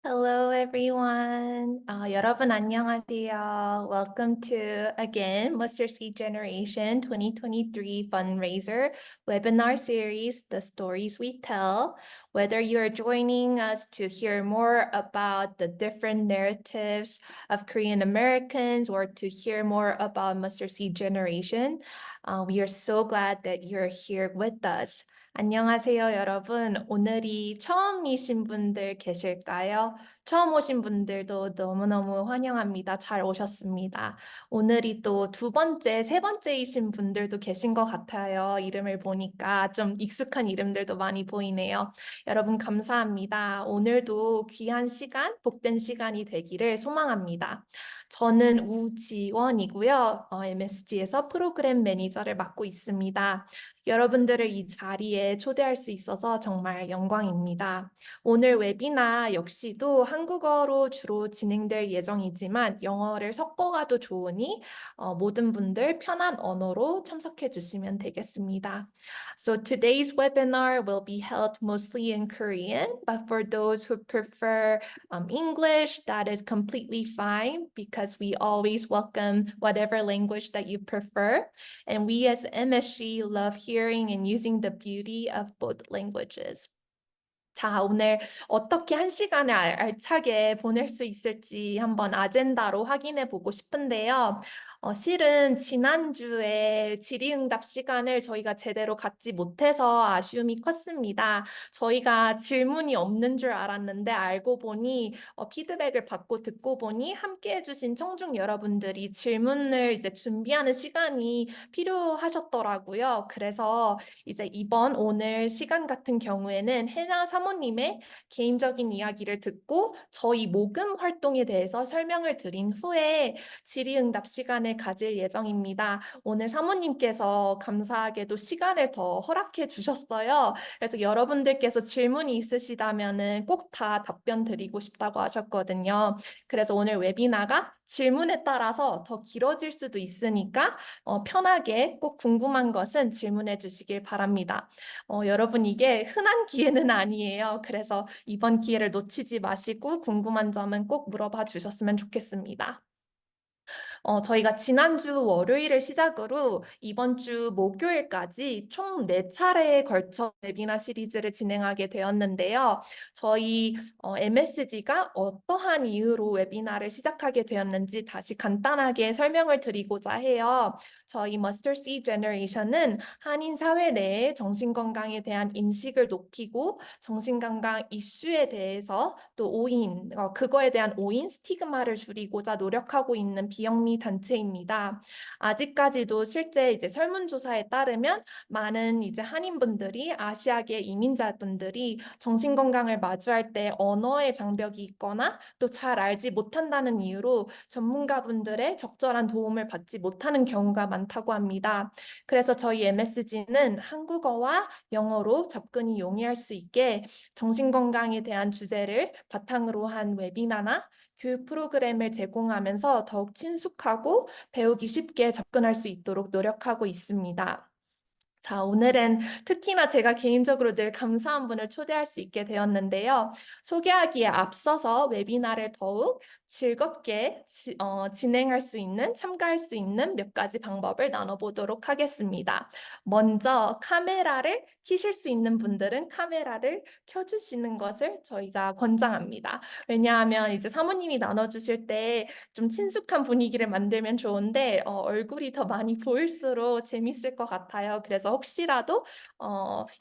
Hello everyone. 여러분 안녕하세요. Welcome to again Mustard Seed Generation 2023 fundraiser webinar series, The Stories We Tell. Whether you're joining us to hear more about the different narratives of Korean Americans or to hear more about Mustard Seed Generation, we are so glad that you're here with us. 안녕하세요, 여러분. 오늘이 처음이신 분들 계실까요? 처음 오신 분들도 너무너무 환영합니다. 잘 오셨습니다. 오늘이 또 두 번째, 세 번째이신 분들도 계신 것 같아요. 이름을 보니까 좀 익숙한 이름들도 많이 보이네요. 여러분, 감사합니다. 오늘도 귀한 시간, 복된 시간이 되기를 소망합니다. 저는 우지원이고요. MSG에서 프로그램 매니저를 맡고 있습니다. 여러분들을 이 자리에 초대할 수 있어서 정말 영광입니다. 오늘 웨비나 역시도 한국어로 주로 진행될 예정이지만 영어를 섞어가도 좋으니 모든 분들 편한 언어로 참석해 주시면 되겠습니다. So today's webinar will be held mostly in Korean, but for those who prefer English, that is completely fine because we always welcome whatever language that you prefer. And we as MSG love hearing and using the beauty of both languages. 자, 오늘 어떻게 한 시간을 알차게 보낼 수 있을지 한번 아젠다로 확인해 보고 싶은데요. 실은 지난주에 질의응답 시간을 저희가 제대로 갖지 못해서 아쉬움이 컸습니다. 저희가 질문이 없는 줄 알았는데 알고 보니 피드백을 받고 듣고 보니 함께 해주신 청중 여러분들이 질문을 이제 준비하는 시간이 필요하셨더라고요. 그래서 이제 오늘 시간 같은 경우에는 해나 사모님의 개인적인 이야기를 듣고 저희 모금 활동에 대해서 설명을 드린 후에 질의응답 시간을 가질 예정입니다. 오늘 사모님께서 감사하게도 시간을 더 허락해 주셨어요. 그래서 여러분들께서 질문이 있으시다면은 꼭 다 답변 드리고 싶다고 하셨거든요. 그래서 오늘 웨비나가 질문에 따라서 더 길어질 수도 있으니까 편하게 꼭 궁금한 것은 질문해 주시길 바랍니다. 여러분 이게 흔한 기회는 아니에요. 그래서 이번 기회를 놓치지 마시고 궁금한 점은 꼭 물어봐 주셨으면 좋겠습니다. 저희가 지난주 월요일을 시작으로 이번 주 목요일까지 총 4차례에 걸쳐 웨비나 시리즈를 진행하게 되었는데요. 저희 MSG가 어떠한 이유로 웨비나를 시작하게 되었는지 다시 간단하게 설명을 드리고자 해요. 저희 Mustard Seed Generation은 한인 사회 내에 정신건강에 대한 인식을 높이고 정신건강 이슈에 대해서 또 그거에 대한 오인 스티그마를 줄이고자 노력하고 있는 비영리 단체입니다. 아직까지도 실제 이제 설문조사에 따르면 많은 이제 한인분들이 아시아계 이민자분들이 정신건강을 마주할 때 언어의 장벽이 있거나 또 잘 알지 못한다는 이유로 전문가분들의 적절한 도움을 받지 못하는 경우가 많다고 합니다. 그래서 저희 MSG는 한국어와 영어로 접근이 용이할 수 있게 정신건강에 대한 주제를 바탕으로 한 웨비나나 교육 프로그램을 제공하면서 더욱 친숙하고 배우기 쉽게 접근할 수 있도록 노력하고 있습니다. 자, 오늘은 특히나 제가 개인적으로 늘 감사한 분을 초대할 수 있게 되었는데요. 소개하기에 앞서서 웨비나를 더욱 즐겁게 진행할 수 있는, 참가할 수 있는 몇 가지 방법을 나눠보도록 하겠습니다. 먼저 카메라를 켜실 수 있는 분들은 카메라를 켜주시는 것을 저희가 권장합니다. 왜냐하면 이제 사모님이 나눠주실 때 좀 친숙한 분위기를 만들면 좋은데 얼굴이 더 많이 보일수록 재밌을 것 같아요. 그래서 혹시라도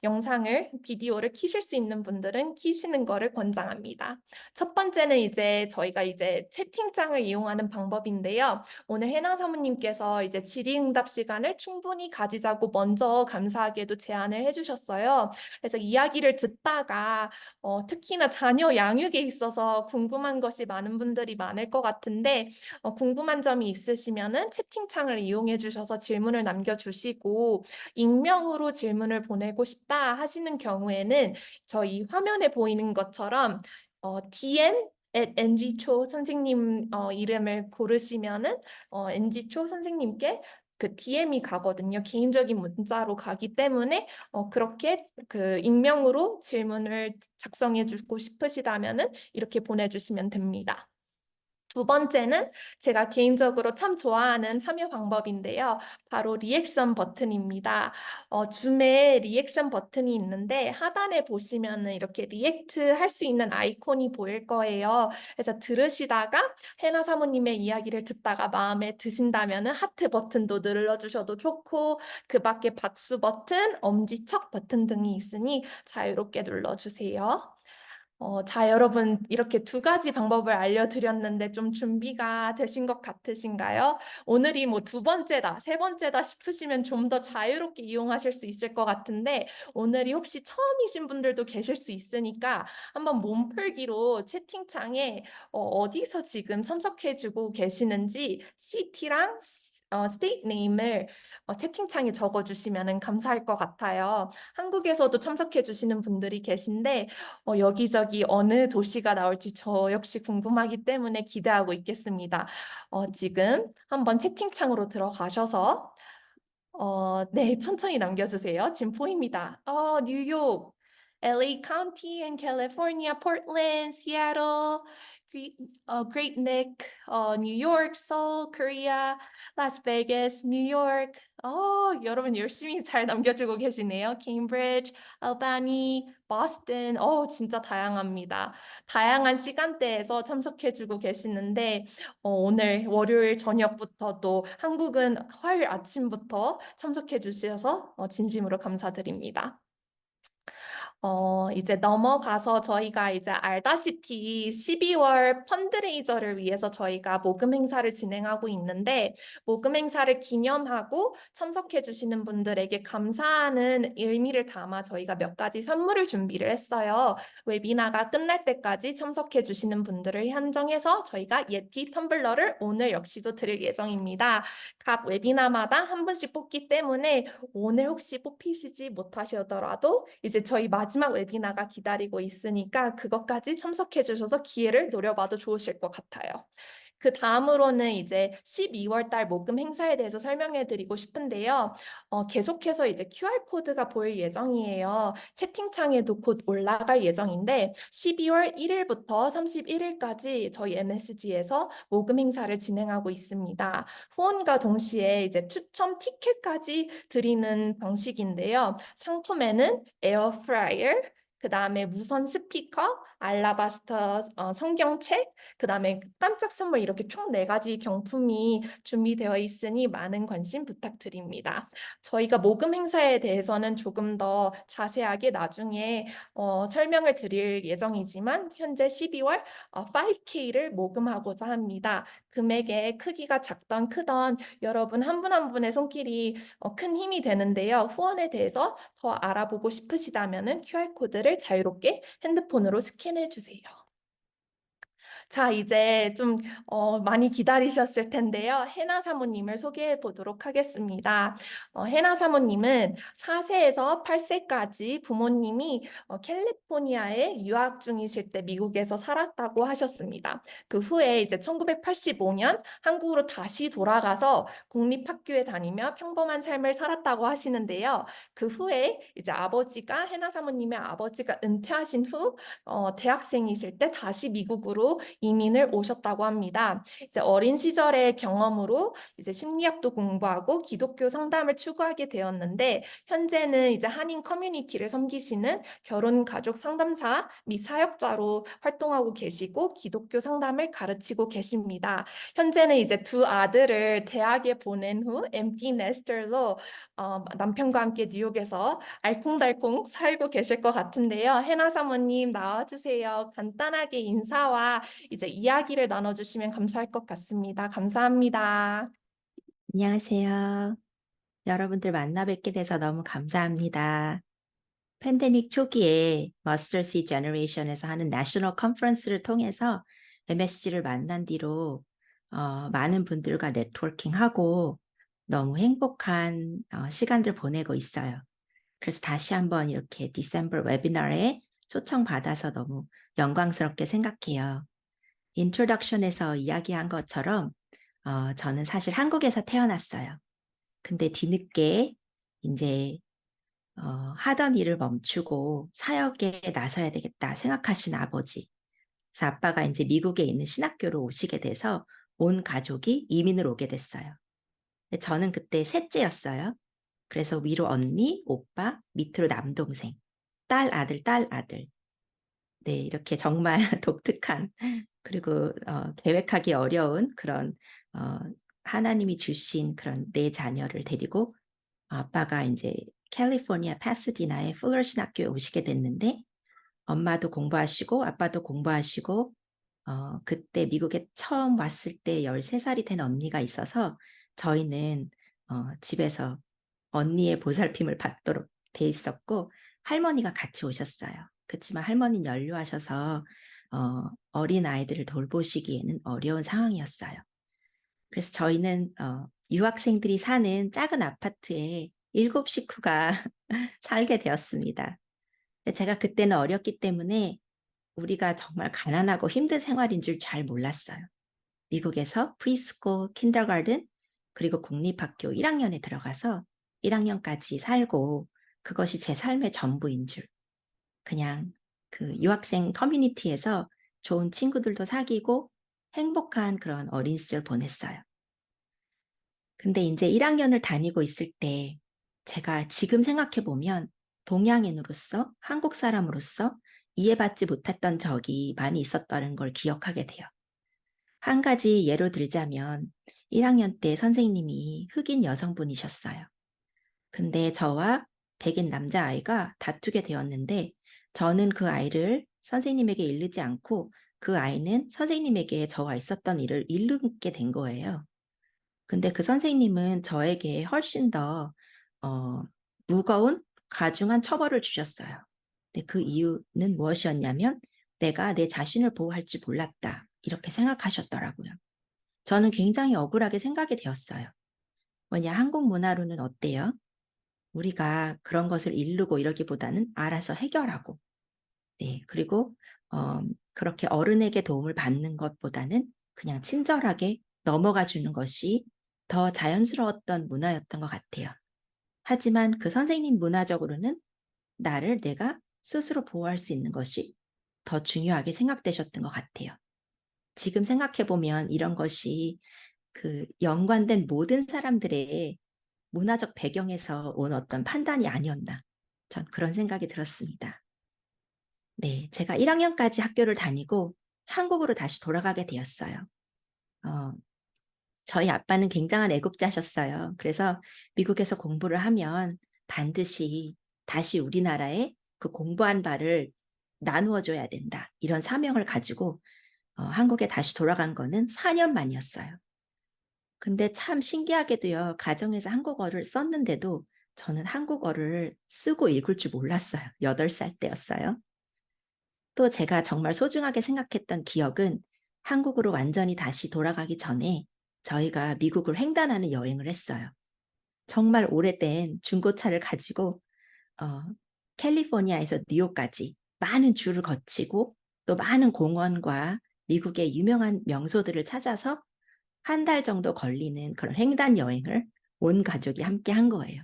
영상을, 비디오를 켜실 수 있는 분들은 켜시는 거를 권장합니다. 첫 번째는 이제 저희가 이제 채팅창을 이용하는 방법인데요. 오늘 해나 사모님께서 이제 질의응답 시간을 충분히 가지자고 먼저 감사하게도 제안을 해주셨어요. 그래서 이야기를 듣다가 특히나 자녀 양육에 있어서 궁금한 것이 많은 분들이 많을 것 같은데 궁금한 점이 있으시면은 채팅창을 이용해 주셔서 질문을 남겨주시고 익명으로 질문을 보내고 싶다 하시는 경우에는 저희 화면에 보이는 것처럼 DM NG초 선생님 이름을 고르시면은 NG초 선생님께 그 DM이 가거든요. 개인적인 문자로 가기 때문에 그렇게 그 익명으로 질문을 작성해 주고 싶으시다면은 이렇게 보내주시면 됩니다. 두 번째는 제가 개인적으로 참 좋아하는 참여 방법인데요. 바로 리액션 버튼입니다. 줌에 리액션 버튼이 있는데 하단에 보시면은 이렇게 리액트 할 수 있는 아이콘이 보일 거예요. 그래서 들으시다가 해나 사모님의 이야기를 듣다가 마음에 드신다면은 하트 버튼도 눌러주셔도 좋고 그 밖에 박수 버튼, 엄지척 버튼 등이 있으니 자유롭게 눌러주세요. 자, 여러분, 이렇게 두 가지 방법을 알려드렸는데 좀 준비가 되신 것 같으신가요? 오늘이 뭐 두 번째다, 세 번째다 싶으시면 좀 더 자유롭게 이용하실 수 있을 것 같은데, 오늘이 혹시 처음이신 분들도 계실 수 있으니까 한번 몸풀기로 채팅창에 어디서 지금 참석해주고 계시는지 시티랑 스테이트 네임을 채팅창에 적어주시면 감사할 것 같아요. 한국에서도 참석해 주시는 분들이 계신데 여기저기 어느 도시가 나올지 저 역시 궁금하기 때문에 기대하고 있겠습니다. 지금 한번 채팅창으로 들어가셔서 네, 천천히 남겨주세요. 지금 보입니다. 뉴욕, LA County in California, Portland, Seattle, Great Neck, New York, Seoul, Korea, Las Vegas, New York. 여러분 열심히 잘 남겨주고 계시네요. Cambridge, Albany, Boston. 진짜 다양합니다. 다양한 시간대에서 참석해주고 계시는데 오늘 월요일 저녁부터 또 한국은 화요일 아침부터 참석해 주셔서 진심으로 감사드립니다. 이제 넘어가서 저희가 이제 알다시피 12월 펀드레이저를 위해서 저희가 모금 행사를 진행하고 있는데 모금 행사를 기념하고 참석해 주시는 분들에게 감사하는 의미를 담아 저희가 몇 가지 선물을 준비를 했어요. 웨비나가 끝날 때까지 참석해 주시는 분들을 한정해서 저희가 예티 텀블러를 오늘 역시도 드릴 예정입니다. 각 웨비나마다 한 분씩 뽑기 때문에 오늘 혹시 뽑히시지 못하시더라도 이제 저희 마지막 웨비나가 기다리고 있으니까 그것까지 참석해 주셔서 기회를 노려봐도 좋으실 것 같아요. 그 다음으로는 이제 12월 달 모금 행사에 대해서 설명해 드리고 싶은데요. 계속해서 이제 QR코드가 보일 예정이에요. 채팅창에도 곧 올라갈 예정인데 12월 1일부터 31일까지 저희 MSG에서 모금 행사를 진행하고 있습니다. 후원과 동시에 이제 추첨 티켓까지 드리는 방식인데요. 상품에는 에어프라이어, 그 다음에 무선 스피커, 알라바스터 성경책, 그 다음에 깜짝 선물 이렇게 총 4가지 경품이 준비되어 있으니 많은 관심 부탁드립니다. 저희가 모금 행사에 대해서는 조금 더 자세하게 나중에 설명을 드릴 예정이지만 현재 12월 5K를 모금하고자 합니다. 금액의 크기가 작던 크던 여러분 한 분 한 분의 손길이 큰 힘이 되는데요. 후원에 대해서 더 알아보고 싶으시다면 QR코드를 자유롭게 핸드폰으로 스캔해 주세요. 자, 이제 좀 많이 기다리셨을 텐데요. 해나 사모님을 소개해 보도록 하겠습니다. 해나 사모님은 4세에서 8세까지 부모님이 캘리포니아에 유학 중이실 때 미국에서 살았다고 하셨습니다. 그 후에 이제 1985년 한국으로 다시 돌아가서 공립학교에 다니며 평범한 삶을 살았다고 하시는데요. 그 후에 이제 아버지가 해나 사모님의 아버지가 은퇴하신 후 대학생이실 때 다시 미국으로 이민을 오셨다고 합니다. 이제 어린 시절의 경험으로 이제 심리학도 공부하고 기독교 상담을 추구하게 되었는데 현재는 이제 한인 커뮤니티를 섬기시는 결혼 가족 상담사 및 사역자로 활동하고 계시고 기독교 상담을 가르치고 계십니다. 현재는 이제 두 아들을 대학에 보낸 후 empty nester로 남편과 함께 뉴욕에서 알콩달콩 살고 계실 것 같은데요. 해나 사모님 나와주세요. 간단하게 인사와 이제 이야기를 나눠주시면 감사할 것 같습니다. 감사합니다. 안녕하세요. 여러분들 만나 뵙게 돼서 너무 감사합니다. 팬데믹 초기에 머스터드 씨 제너레이션에서 하는 내셔널 컨퍼런스를 통해서 MSG를 만난 뒤로 많은 분들과 네트워킹하고 너무 행복한 시간들 보내고 있어요. 그래서 다시 한번 이렇게 디셈버 웨비너에 초청받아서 너무 영광스럽게 생각해요. 인트로덕션에서 이야기한 것처럼 저는 사실 한국에서 태어났어요. 근데 뒤늦게 이제 하던 일을 멈추고 사역에 나서야 되겠다 생각하신 아버지. 그래서 아빠가 이제 미국에 있는 신학교로 오시게 돼서 온 가족이 이민을 오게 됐어요. 근데 저는 그때 셋째였어요. 그래서 위로 언니, 오빠, 밑으로 남동생, 딸, 아들, 딸, 아들. 네, 이렇게 정말 독특한 그리고 계획하기 어려운 그런 어, 하나님이 주신 그런 네 자녀를 데리고 아빠가 이제 캘리포니아 파사디나의 풀러 신학교에 오시게 됐는데 엄마도 공부하시고 아빠도 공부하시고 그때 미국에 처음 왔을 때 13살이 된 언니가 있어서 저희는 집에서 언니의 보살핌을 받도록 돼 있었고 할머니가 같이 오셨어요. 그렇지만 할머니는 연료하셔서 어린 아이들을 돌보시기에는 어려운 상황이었어요. 그래서 저희는 유학생들이 사는 작은 아파트에 7식구가 살게 되었습니다. 제가 그때는 어렸기 때문에 우리가 정말 가난하고 힘든 생활인 줄 잘 몰랐어요. 미국에서 프리스쿨, 킨더가든, 그리고 공립학교 1학년에 들어가서 1학년까지 살고 그것이 제 삶의 전부인 줄. 그냥 그 유학생 커뮤니티에서 좋은 친구들도 사귀고 행복한 그런 어린 시절 보냈어요. 근데 이제 1학년을 다니고 있을 때 제가 지금 생각해 보면 동양인으로서 한국 사람으로서 이해받지 못했던 적이 많이 있었다는 걸 기억하게 돼요. 한 가지 예로 들자면 1학년 때 선생님이 흑인 여성분이셨어요. 근데 저와 백인 남자아이가 다투게 되었는데 저는 그 아이를 선생님에게 일르지 않고 그 아이는 선생님에게 저와 있었던 일을 일르게 된 거예요. 근데 그 선생님은 저에게 훨씬 더 무거운 가중한 처벌을 주셨어요. 근데 그 이유는 무엇이었냐면 내가 내 자신을 보호할 줄 몰랐다. 이렇게 생각하셨더라고요. 저는 굉장히 억울하게 생각이 되었어요. 뭐냐, 한국 문화로는 어때요? 우리가 그런 것을 이르고 이러기보다는 알아서 해결하고, 네, 그리고 그렇게 어른에게 도움을 받는 것보다는 그냥 친절하게 넘어가 주는 것이 더 자연스러웠던 문화였던 것 같아요. 하지만 그 선생님 문화적으로는 나를 내가 스스로 보호할 수 있는 것이 더 중요하게 생각되셨던 것 같아요. 지금 생각해보면 이런 것이 그 연관된 모든 사람들의 문화적 배경에서 온 어떤 판단이 아니었나. 전 그런 생각이 들었습니다. 네, 제가 1학년까지 학교를 다니고 한국으로 다시 돌아가게 되었어요. 저희 아빠는 굉장한 애국자셨어요. 그래서 미국에서 공부를 하면 반드시 다시 우리나라에 그 공부한 바를 나누어 줘야 된다. 이런 사명을 가지고 한국에 다시 돌아간 거는 4년 만이었어요. 근데 참 신기하게도요. 가정에서 한국어를 썼는데도 저는 한국어를 쓰고 읽을 줄 몰랐어요. 8살 때였어요. 또 제가 정말 소중하게 생각했던 기억은 한국으로 완전히 다시 돌아가기 전에 저희가 미국을 횡단하는 여행을 했어요. 정말 오래된 중고차를 가지고 캘리포니아에서 뉴욕까지 많은 줄을 거치고 또 많은 공원과 미국의 유명한 명소들을 찾아서 한 달 정도 걸리는 그런 횡단 여행을 온 가족이 함께 한 거예요.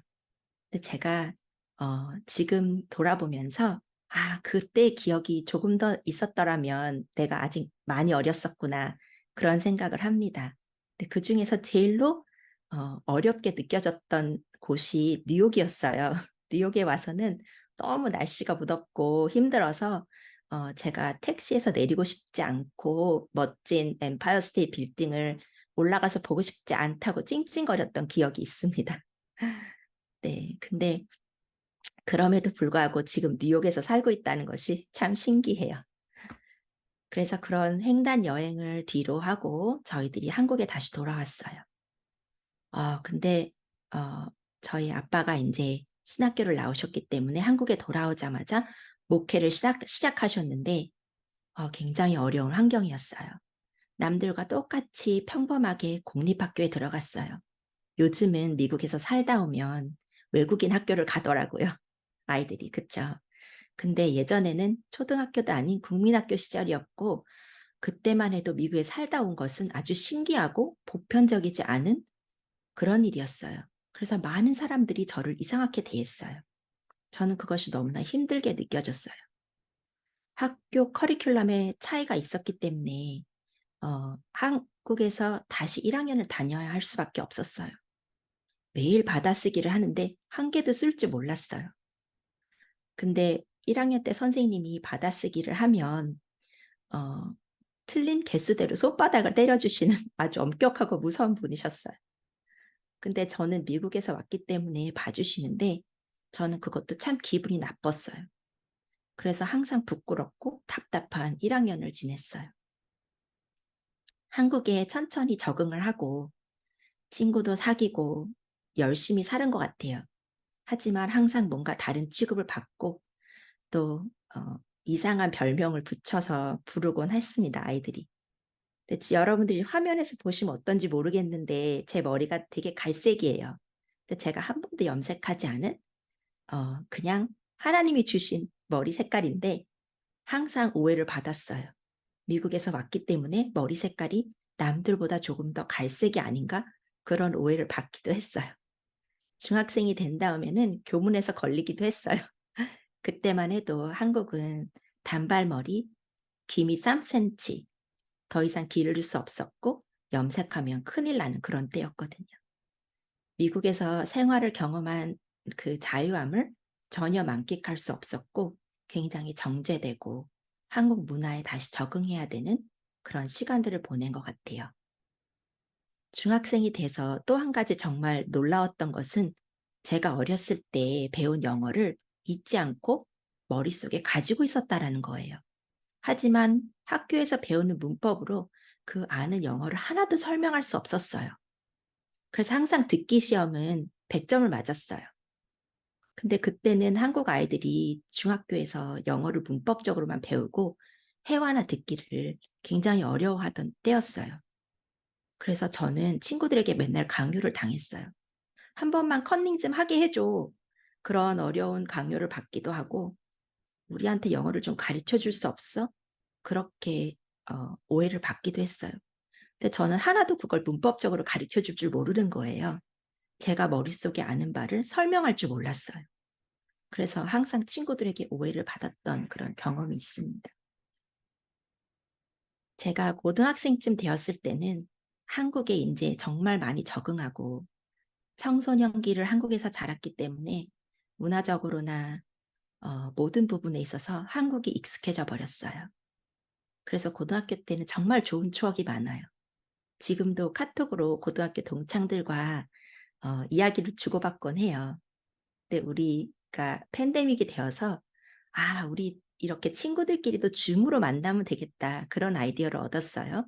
근데 제가 지금 돌아보면서 그때 기억이 조금 더 있었더라면 내가 아직 많이 어렸었구나 그런 생각을 합니다. 근데 그 중에서 제일로 어렵게 느껴졌던 곳이 뉴욕이었어요. 뉴욕에 와서는 너무 날씨가 무덥고 힘들어서 제가 택시에서 내리고 싶지 않고 멋진 엠파이어 스테이트 빌딩을 올라가서 보고 싶지 않다고 찡찡거렸던 기억이 있습니다. 네, 근데 그럼에도 불구하고 지금 뉴욕에서 살고 있다는 것이 참 신기해요. 그래서 그런 횡단 여행을 뒤로 하고 저희들이 한국에 다시 돌아왔어요. 근데 저희 아빠가 이제 신학교를 나오셨기 때문에 한국에 돌아오자마자 목회를 시작하셨는데 굉장히 어려운 환경이었어요. 남들과 똑같이 평범하게 공립학교에 들어갔어요. 요즘은 미국에서 살다 오면 외국인 학교를 가더라고요. 아이들이, 그쵸? 근데 예전에는 초등학교도 아닌 국민학교 시절이었고 그때만 해도 미국에 살다 온 것은 아주 신기하고 보편적이지 않은 그런 일이었어요. 그래서 많은 사람들이 저를 이상하게 대했어요. 저는 그것이 너무나 힘들게 느껴졌어요. 학교 커리큘럼에 차이가 있었기 때문에 한국에서 다시 1학년을 다녀야 할 수밖에 없었어요. 매일 받아쓰기를 하는데 한 개도 쓸 줄 몰랐어요. 근데 1학년 때 선생님이 받아쓰기를 하면 어, 틀린 개수대로 손바닥을 때려주시는 아주 엄격하고 무서운 분이셨어요. 근데 저는 미국에서 왔기 때문에 봐주시는데 저는 그것도 참 기분이 나빴어요. 그래서 항상 부끄럽고 답답한 1학년을 지냈어요. 한국에 천천히 적응을 하고 친구도 사귀고 열심히 사는 것 같아요. 하지만 항상 뭔가 다른 취급을 받고 또 이상한 별명을 붙여서 부르곤 했습니다, 아이들이. 근데 여러분들이 화면에서 보시면 어떤지 모르겠는데 제 머리가 되게 갈색이에요. 근데 제가 한 번도 염색하지 않은 그냥 하나님이 주신 머리 색깔인데 항상 오해를 받았어요. 미국에서 왔기 때문에 머리 색깔이 남들보다 조금 더 갈색이 아닌가? 그런 오해를 받기도 했어요. 중학생이 된 다음에는 교문에서 걸리기도 했어요. 그때만 해도 한국은 단발머리, 김이 3cm, 더 이상 기를 수 없었고 염색하면 큰일 나는 그런 때였거든요. 미국에서 생활을 경험한 그 자유함을 전혀 만끽할 수 없었고 굉장히 정제되고 한국 문화에 다시 적응해야 되는 그런 시간들을 보낸 것 같아요. 중학생이 돼서 또 한 가지 정말 놀라웠던 것은 제가 어렸을 때 배운 영어를 잊지 않고 머릿속에 가지고 있었다라는 거예요. 하지만 학교에서 배우는 문법으로 그 아는 영어를 하나도 설명할 수 없었어요. 그래서 항상 듣기 시험은 100점을 맞았어요. 근데 그때는 한국 아이들이 중학교에서 영어를 문법적으로만 배우고 회화나 듣기를 굉장히 어려워하던 때였어요. 그래서 저는 친구들에게 맨날 강요를 당했어요. 한 번만 컨닝 좀 하게 해줘. 그런 어려운 강요를 받기도 하고 우리한테 영어를 좀 가르쳐 줄 수 없어? 그렇게 오해를 받기도 했어요. 근데 저는 하나도 그걸 문법적으로 가르쳐 줄 줄 모르는 거예요. 제가 머릿속에 아는 바를 설명할 줄 몰랐어요. 그래서 항상 친구들에게 오해를 받았던 그런 경험이 있습니다. 제가 고등학생쯤 되었을 때는 한국에 이제 정말 많이 적응하고 청소년기를 한국에서 자랐기 때문에 문화적으로나 모든 부분에 있어서 한국이 익숙해져 버렸어요. 그래서 고등학교 때는 정말 좋은 추억이 많아요. 지금도 카톡으로 고등학교 동창들과 이야기를 주고받곤 해요. 근데 우리가 팬데믹이 되어서 우리 이렇게 친구들끼리도 줌으로 만나면 되겠다. 그런 아이디어를 얻었어요.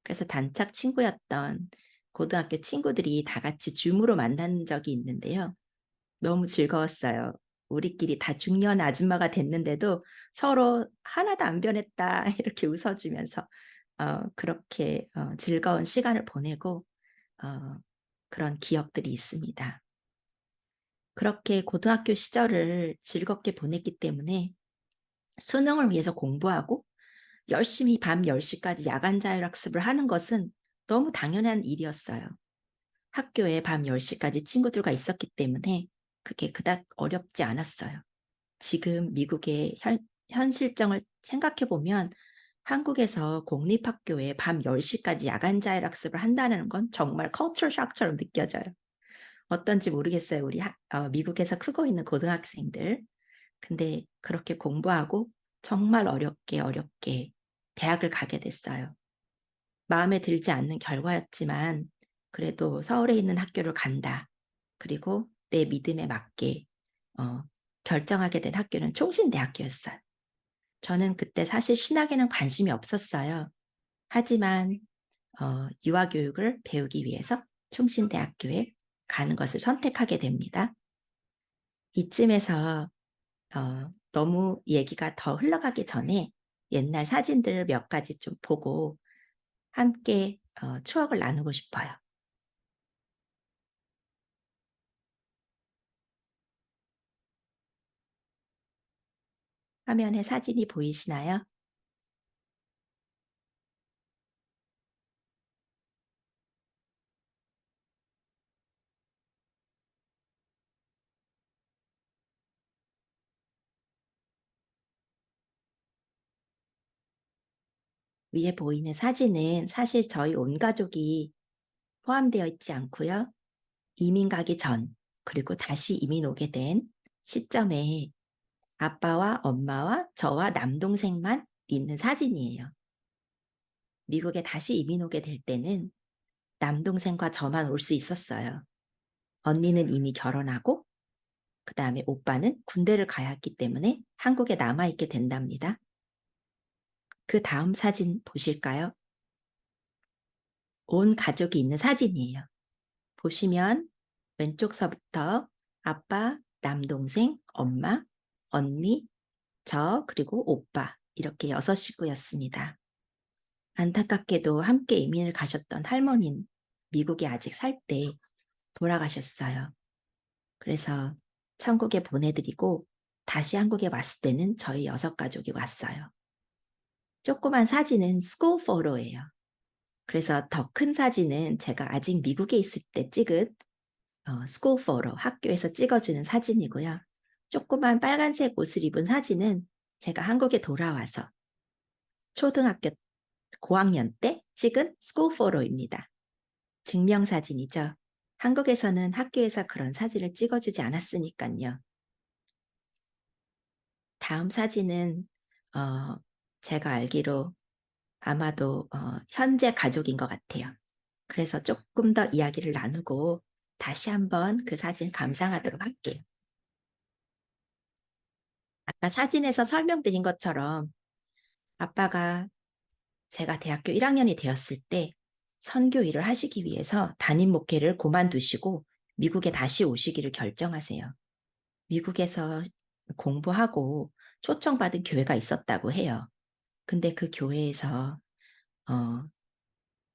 그래서 단짝 친구였던 고등학교 친구들이 다 같이 줌으로 만난 적이 있는데요. 너무 즐거웠어요. 우리끼리 다 중년 아줌마가 됐는데도 서로 하나도 안 변했다 이렇게 웃어주면서 그렇게 즐거운 시간을 보내고 그런 기억들이 있습니다. 그렇게 고등학교 시절을 즐겁게 보냈기 때문에 수능을 위해서 공부하고 열심히 밤 10시까지 야간 자율학습을 하는 것은 너무 당연한 일이었어요. 학교에 밤 10시까지 친구들과 있었기 때문에 그게 그닥 어렵지 않았어요. 지금 미국의 현실정을 생각해 보면 한국에서 공립학교에 밤 10시까지 야간 자율학습을 한다는 건 정말 culture shock처럼 느껴져요. 어떤지 모르겠어요. 우리 미국에서 크고 있는 고등학생들. 근데 그렇게 공부하고 정말 어렵게 대학을 가게 됐어요. 마음에 들지 않는 결과였지만 그래도 서울에 있는 학교를 간다. 그리고 내 믿음에 맞게 결정하게 된 학교는 총신대학교였어요. 저는 그때 사실 신학에는 관심이 없었어요. 하지만 유아교육을 배우기 위해서 총신대학교에 가는 것을 선택하게 됩니다. 이쯤에서 너무 얘기가 더 흘러가기 전에 옛날 사진들 몇 가지 좀 보고 함께 추억을 나누고 싶어요. 화면에 사진이 보이시나요? 위에 보이는 사진은 사실 저희 온 가족이 포함되어 있지 않고요. 이민 가기 전, 그리고 다시 이민 오게 된 시점에 아빠와 엄마와 저와 남동생만 있는 사진이에요. 미국에 다시 이민 오게 될 때는 남동생과 저만 올 수 있었어요. 언니는 이미 결혼하고 그 다음에 오빠는 군대를 가야 했기 때문에 한국에 남아있게 된답니다. 그 다음 사진 보실까요? 온 가족이 있는 사진이에요. 보시면 왼쪽서부터 아빠, 남동생, 엄마, 언니, 저, 그리고 오빠 이렇게 6식구였습니다. 안타깝게도 함께 이민을 가셨던 할머니는 미국에 아직 살 때 돌아가셨어요. 그래서 천국에 보내드리고 다시 한국에 왔을 때는 저희 6가족이 왔어요. 조그만 사진은 스쿨 포토예요. 그래서 더 큰 사진은 제가 아직 미국에 있을 때 찍은 스쿨 포토, 학교에서 찍어주는 사진이고요. 조그만 빨간색 옷을 입은 사진은 제가 한국에 돌아와서 초등학교 고학년 때 찍은 스쿨 포토입니다. 증명사진이죠. 한국에서는 학교에서 그런 사진을 찍어주지 않았으니까요. 다음 사진은 제가 알기로 아마도 현재 가족인 것 같아요. 그래서 조금 더 이야기를 나누고 다시 한번 그 사진 감상하도록 할게요. 아까 사진에서 설명드린 것처럼 아빠가 제가 대학교 1학년이 되었을 때 선교 일을 하시기 위해서 담임 목회를 그만두시고 미국에 다시 오시기를 결정하세요. 미국에서 공부하고 초청받은 교회가 있었다고 해요. 근데 그 교회에서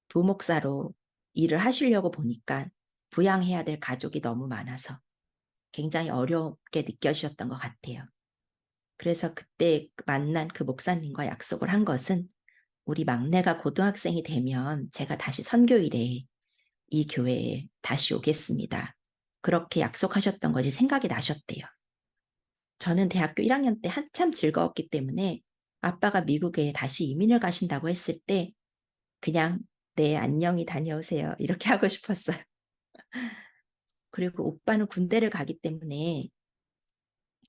부목사로 일을 하시려고 보니까 부양해야 될 가족이 너무 많아서 굉장히 어렵게 느껴지셨던 것 같아요. 그래서 그때 만난 그 목사님과 약속을 한 것은 우리 막내가 고등학생이 되면 제가 다시 선교일에 이 교회에 다시 오겠습니다. 그렇게 약속하셨던 것이 생각이 나셨대요. 저는 대학교 1학년 때 한참 즐거웠기 때문에 아빠가 미국에 다시 이민을 가신다고 했을 때 그냥 네, 안녕히 다녀오세요. 이렇게 하고 싶었어요. 그리고 오빠는 군대를 가기 때문에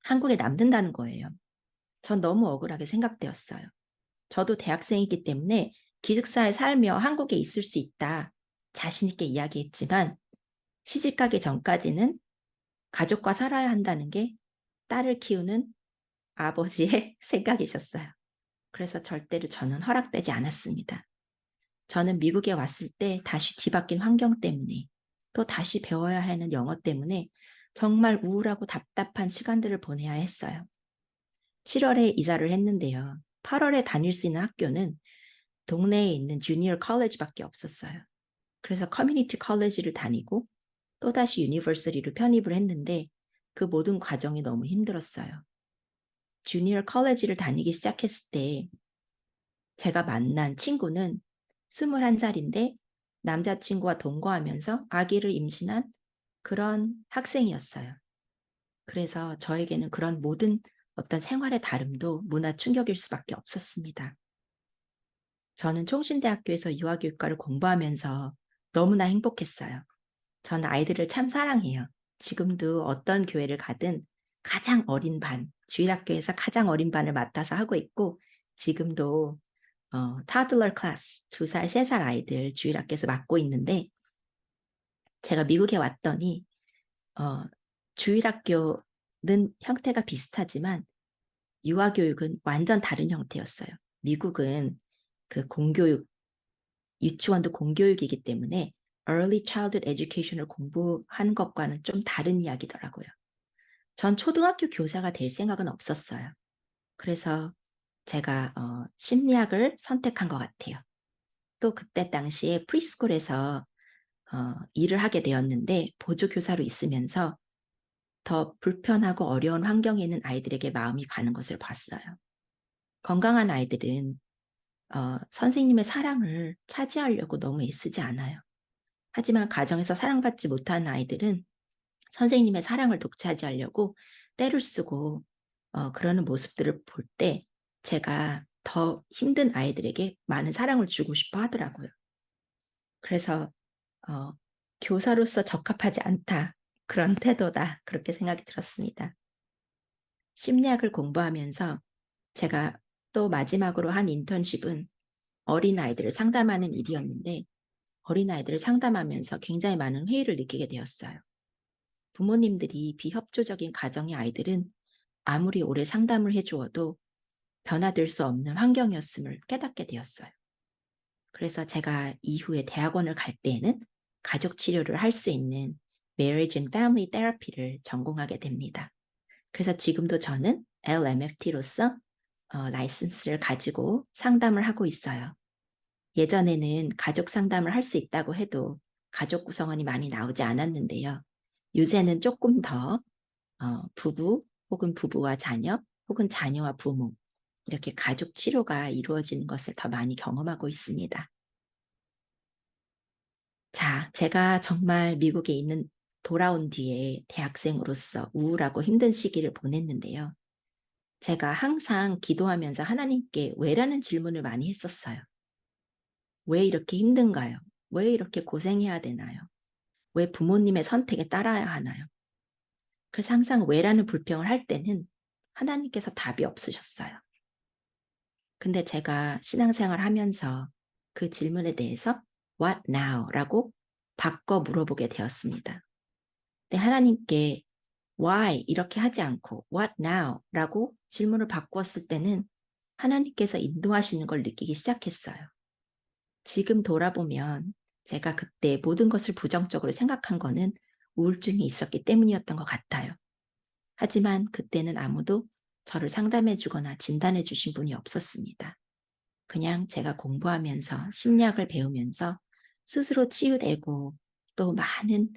한국에 남는다는 거예요. 전 너무 억울하게 생각되었어요. 저도 대학생이기 때문에 기숙사에 살며 한국에 있을 수 있다. 자신 있게 이야기했지만 시집가기 전까지는 가족과 살아야 한다는 게 딸을 키우는 아버지의 생각이셨어요. 그래서 절대로 저는 허락되지 않았습니다. 저는 미국에 왔을 때 다시 뒤바뀐 환경 때문에 또 다시 배워야 하는 영어 때문에 정말 우울하고 답답한 시간들을 보내야 했어요. 7월에 이사를 했는데요. 8월에 다닐 수 있는 학교는 동네에 있는 주니어 컬리지밖에 없었어요. 그래서 커뮤니티 컬리지를 다니고 또다시 유니버시티로 편입을 했는데 그 모든 과정이 너무 힘들었어요. 주니어 컬리지를 다니기 시작했을 때 제가 만난 친구는 21살인데 남자친구와 동거하면서 아기를 임신한 그런 학생이었어요. 그래서 저에게는 그런 모든 어떤 생활의 다름도 문화 충격일 수밖에 없었습니다. 저는 총신대학교에서 유아교육과를 공부하면서 너무나 행복했어요. 저는 아이들을 참 사랑해요. 지금도 어떤 교회를 가든 가장 어린 반, 주일학교에서 가장 어린 반을 맡아서 하고 있고 지금도 toddler class, 2살, 3살 아이들 주일학교에서 맡고 있는데 제가 미국에 왔더니 주일학교는 형태가 비슷하지만 유아교육은 완전 다른 형태였어요. 미국은 그 공교육, 유치원도 공교육이기 때문에 early childhood education을 공부한 것과는 좀 다른 이야기더라고요. 전 초등학교 교사가 될 생각은 없었어요. 그래서 제가 심리학을 선택한 것 같아요. 또 그때 당시에 프리스쿨에서 일을 하게 되었는데 보조교사로 있으면서 더 불편하고 어려운 환경에 있는 아이들에게 마음이 가는 것을 봤어요. 건강한 아이들은 선생님의 사랑을 차지하려고 너무 애쓰지 않아요. 하지만 가정에서 사랑받지 못하는 아이들은 선생님의 사랑을 독차지하려고 때를 쓰고 그러는 모습들을 볼 때 제가 더 힘든 아이들에게 많은 사랑을 주고 싶어 하더라고요. 그래서 교사로서 적합하지 않다. 그런 태도다. 그렇게 생각이 들었습니다. 심리학을 공부하면서 제가 또 마지막으로 한 인턴십은 어린아이들을 상담하는 일이었는데 어린아이들을 상담하면서 굉장히 많은 회의를 느끼게 되었어요. 부모님들이 비협조적인 가정의 아이들은 아무리 오래 상담을 해주어도 변화될 수 없는 환경이었음을 깨닫게 되었어요. 그래서 제가 이후에 대학원을 갈 때에는 가족 치료를 할 수 있는 Marriage and Family Therapy를 전공하게 됩니다. 그래서 지금도 저는 LMFT로서 라이선스를 가지고 상담을 하고 있어요. 예전에는 가족 상담을 할 수 있다고 해도 가족 구성원이 많이 나오지 않았는데요. 요새는 조금 더 부부 혹은 부부와 자녀 혹은 자녀와 부모 이렇게 가족 치료가 이루어지는 것을 더 많이 경험하고 있습니다. 자, 제가 정말 미국에 있는 돌아온 뒤에 대학생으로서 우울하고 힘든 시기를 보냈는데요. 제가 항상 기도하면서 하나님께 왜라는 질문을 많이 했었어요. 왜 이렇게 힘든가요? 왜 이렇게 고생해야 되나요? 왜 부모님의 선택에 따라야 하나요? 그래서 항상 왜라는 불평을 할 때는 하나님께서 답이 없으셨어요. 근데 제가 신앙생활 하면서 그 질문에 대해서 What now? 라고 바꿔 물어보게 되었습니다. 근데 하나님께 Why? 이렇게 하지 않고 What now? 라고 질문을 바꾸었을 때는 하나님께서 인도하시는 걸 느끼기 시작했어요. 지금 돌아보면 제가 그때 모든 것을 부정적으로 생각한 거는 우울증이 있었기 때문이었던 것 같아요. 하지만 그때는 아무도 저를 상담해 주거나 진단해 주신 분이 없었습니다. 그냥 제가 공부하면서 심리학을 배우면서 스스로 치유되고 또 많은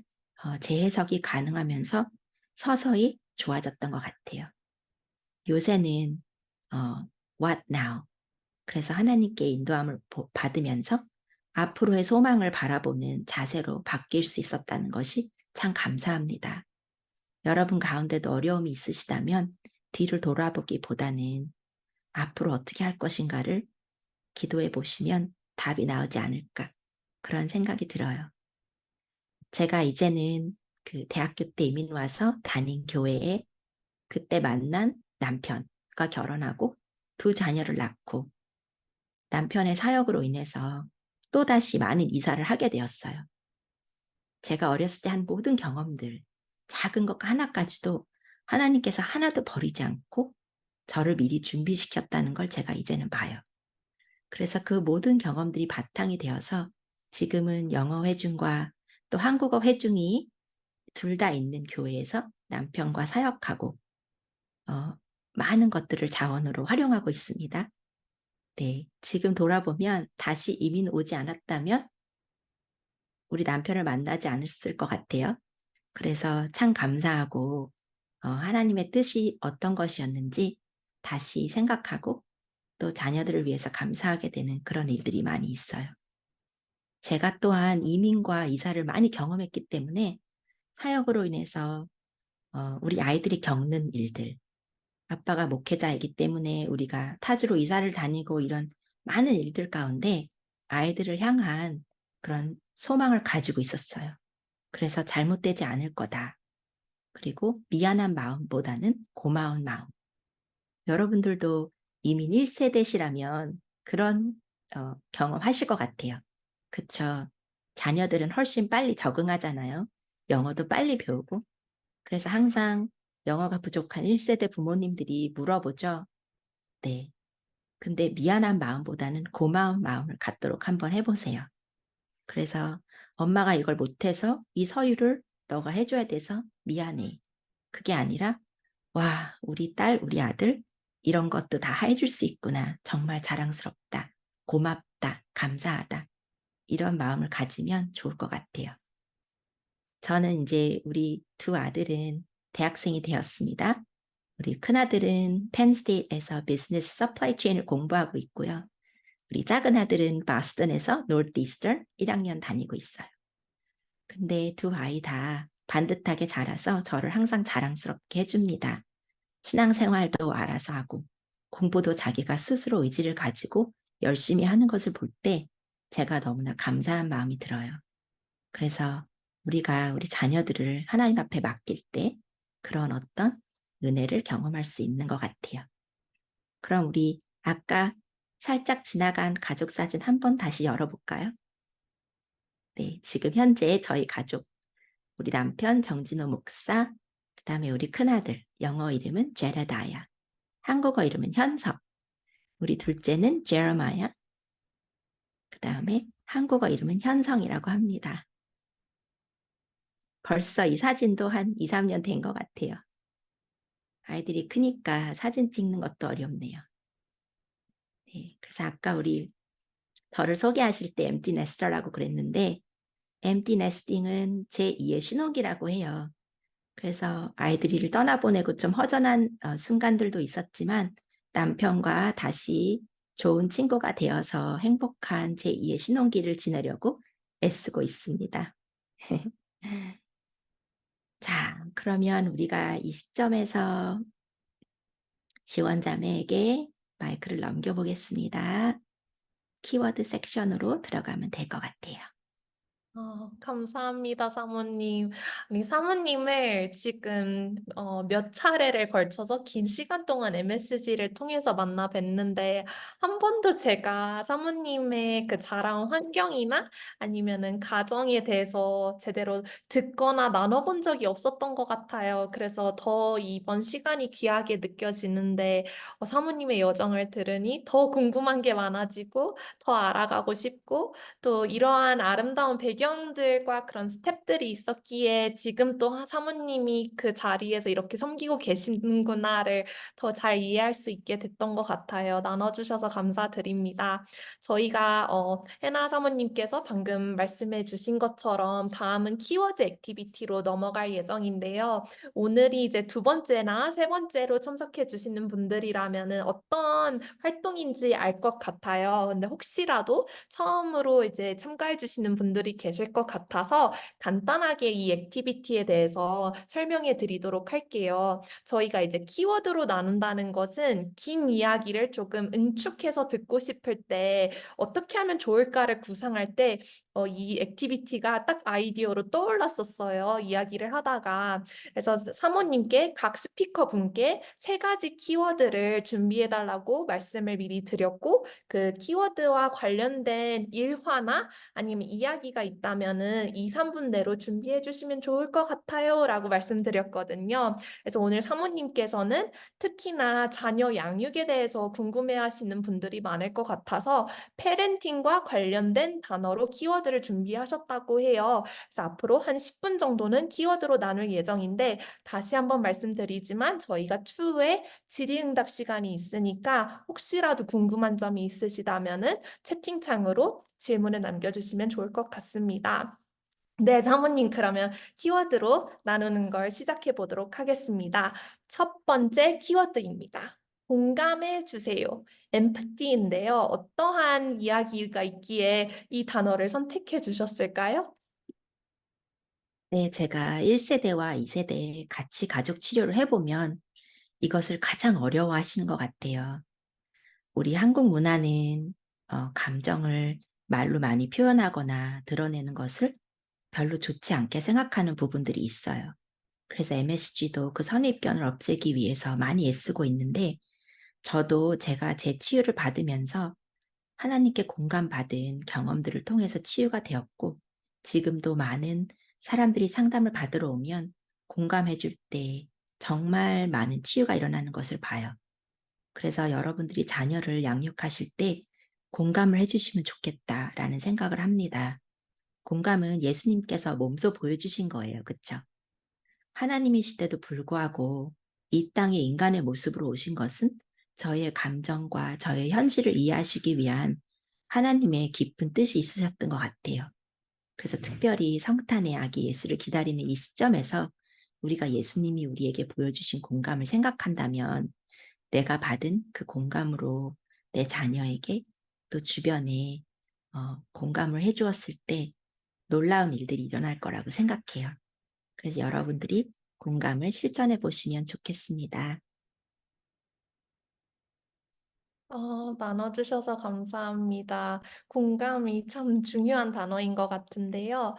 재해석이 가능하면서 서서히 좋아졌던 것 같아요. 요새는 What now? 그래서 하나님께 인도함을 받으면서 앞으로의 소망을 바라보는 자세로 바뀔 수 있었다는 것이 참 감사합니다. 여러분 가운데도 어려움이 있으시다면 뒤를 돌아보기보다는 앞으로 어떻게 할 것인가를 기도해 보시면 답이 나오지 않을까 그런 생각이 들어요. 제가 이제는 그 대학교 때 이민 와서 다닌 교회에 그때 만난 남편과 결혼하고 두 자녀를 낳고 남편의 사역으로 인해서 또다시 많은 이사를 하게 되었어요. 제가 어렸을 때 한 모든 경험들, 작은 것 하나까지도 하나님께서 하나도 버리지 않고 저를 미리 준비시켰다는 걸 제가 이제는 봐요. 그래서 그 모든 경험들이 바탕이 되어서 지금은 영어 회중과 또 한국어 회중이 둘 다 있는 교회에서 남편과 사역하고 많은 것들을 자원으로 활용하고 있습니다. 네, 지금 돌아보면 다시 이민 오지 않았다면 우리 남편을 만나지 않았을 것 같아요. 그래서 참 감사하고 하나님의 뜻이 어떤 것이었는지 다시 생각하고 또 자녀들을 위해서 감사하게 되는 그런 일들이 많이 있어요. 제가 또한 이민과 이사를 많이 경험했기 때문에 사역으로 인해서 우리 아이들이 겪는 일들, 아빠가 목회자이기 때문에 우리가 타지로 이사를 다니고 이런 많은 일들 가운데 아이들을 향한 그런 소망을 가지고 있었어요. 그래서 잘못되지 않을 거다. 그리고 미안한 마음보다는 고마운 마음. 여러분들도 이민 1세대시라면 그런 경험하실 것 같아요. 그쵸? 자녀들은 훨씬 빨리 적응하잖아요. 영어도 빨리 배우고. 그래서 항상 영어가 부족한 1세대 부모님들이 물어보죠. 네. 근데 미안한 마음보다는 고마운 마음을 갖도록 한번 해보세요. 그래서 엄마가 이걸 못해서 이 서류를 너가 해줘야 돼서 미안해. 그게 아니라 와, 우리 딸, 우리 아들 이런 것도 다 해줄 수 있구나. 정말 자랑스럽다. 고맙다. 감사하다. 이런 마음을 가지면 좋을 것 같아요. 저는 이제 우리 두 아들은 대학생이 되었습니다. 우리 큰아들은 펜스테이트에서 비즈니스 서플라이 체인을 공부하고 있고요. 우리 작은 아들은 보스턴에서 노스이스턴 1학년 다니고 있어요. 근데 두 아이 다 반듯하게 자라서 저를 항상 자랑스럽게 해줍니다. 신앙생활도 알아서 하고 공부도 자기가 스스로 의지를 가지고 열심히 하는 것을 볼 때 제가 너무나 감사한 마음이 들어요. 그래서 우리가 우리 자녀들을 하나님 앞에 맡길 때 그런 어떤 은혜를 경험할 수 있는 것 같아요. 그럼 우리 아까 살짝 지나간 가족 사진 한번 다시 열어볼까요? 네, 지금 현재 저희 가족, 우리 남편 정진호 목사, 그 다음에 우리 큰아들, 영어 이름은 제레다야, 한국어 이름은 현석, 우리 둘째는 제레마야, 그 다음에 한국어 이름은 현성이라고 합니다. 벌써 이 사진도 한 2, 3년 된 것 같아요. 아이들이 크니까 사진 찍는 것도 어렵네요. 네, 그래서 아까 우리 저를 소개하실 때 empty nest라고 그랬는데 empty nesting은 제2의 신혼기라고 해요. 그래서 아이들이를 떠나보내고 좀 허전한 순간들도 있었지만 남편과 다시 좋은 친구가 되어서 행복한 제2의 신혼기를 지내려고 애쓰고 있습니다. 자, 그러면 우리가 이 시점에서 지원자매에게 마이크를 넘겨보겠습니다. 키워드 섹션으로 들어가면 될 것 같아요. 감사합니다, 사모님. 아니, 사모님을 지금 몇 차례를 걸쳐서 긴 시간 동안 MSG를 통해서 만나 뵀는데 한 번도 제가 사모님의 그 자란 환경이나 아니면은 가정에 대해서 제대로 듣거나 나눠본 적이 없었던 것 같아요. 그래서 더 이번 시간이 귀하게 느껴지는데 사모님의 여정을 들으니 더 궁금한 게 많아지고 더 알아가고 싶고 또 이러한 아름다운 배경들과 그런 스텝들이 있었기에 지금 또 사모님이 그 자리에서 이렇게 섬기고 계시는구나를 더 잘 이해할 수 있게 됐던 것 같아요. 나눠주셔서 감사드립니다. 저희가 해나 사모님께서 방금 말씀해 주신 것처럼 다음은 키워드 액티비티로 넘어갈 예정인데요. 오늘이 이제 두 번째나 세 번째로 참석해 주시는 분들이라면은 어떤 활동인지 알 것 같아요. 근데 혹시라도 처음으로 이제 참가해 주시는 분들이 계실 것 같아서 간단하게 이 액티비티에 대해서 설명해 드리도록 할게요. 저희가 이제 키워드로 나눈다는 것은 긴 이야기를 조금 응축해서 듣고 싶을 때 어떻게 하면 좋을까를 구상할 때 이 액티비티가 딱 아이디어로 떠올랐었어요. 이야기를 하다가. 그래서 사모님께 각 스피커 분께 세 가지 키워드를 준비해 달라고 말씀을 미리 드렸고 그 키워드와 관련된 일화나 아니면 이야기가 있다면은 2, 3분 내로 준비해 주시면 좋을 것 같아요 라고 말씀드렸거든요. 그래서 오늘 사모님께서는 특히나 자녀 양육에 대해서 궁금해 하시는 분들이 많을 것 같아서 페렌팅과 관련된 단어로 키워드를 준비하셨다고 해요. 그래서 앞으로 한 10분 정도는 키워드로 나눌 예정인데 다시 한번 말씀드리지만 저희가 추후에 질의응답 시간이 있으니까 혹시라도 궁금한 점이 있으시다면은 채팅창으로 질문을 남겨주시면 좋을 것 같습니다. 네, 사모님, 그러면 키워드로 나누는 걸 시작해 보도록 하겠습니다. 첫 번째 키워드입니다. 공감해 주세요. empathy인데요. 어떠한 이야기가 있기에 이 단어를 선택해 주셨을까요? 네, 제가 1세대와 2세대 같이 가족 치료를 해보면 이것을 가장 어려워하시는 것 같아요. 우리 한국 문화는 감정을 말로 많이 표현하거나 드러내는 것을 별로 좋지 않게 생각하는 부분들이 있어요. 그래서 MSG도 그 선입견을 없애기 위해서 많이 애쓰고 있는데 저도 제가 제 치유를 받으면서 하나님께 공감받은 경험들을 통해서 치유가 되었고 지금도 많은 사람들이 상담을 받으러 오면 공감해 줄 때 정말 많은 치유가 일어나는 것을 봐요. 그래서 여러분들이 자녀를 양육하실 때 공감을 해주시면 좋겠다라는 생각을 합니다. 공감은 예수님께서 몸소 보여주신 거예요. 그쵸? 하나님이시대도 불구하고 이 땅에 인간의 모습으로 오신 것은 저희의 감정과 저의 현실을 이해하시기 위한 하나님의 깊은 뜻이 있으셨던 것 같아요. 그래서 특별히 성탄의 아기 예수를 기다리는 이 시점에서 우리가 예수님이 우리에게 보여주신 공감을 생각한다면 내가 받은 그 공감으로 내 자녀에게 또 주변에 공감을 해주었을 때 놀라운 일들이 일어날 거라고 생각해요. 그래서 여러분들이 공감을 실천해 보시면 좋겠습니다. 나눠주셔서 감사합니다. 공감이 참 중요한 단어인 것 같은데요.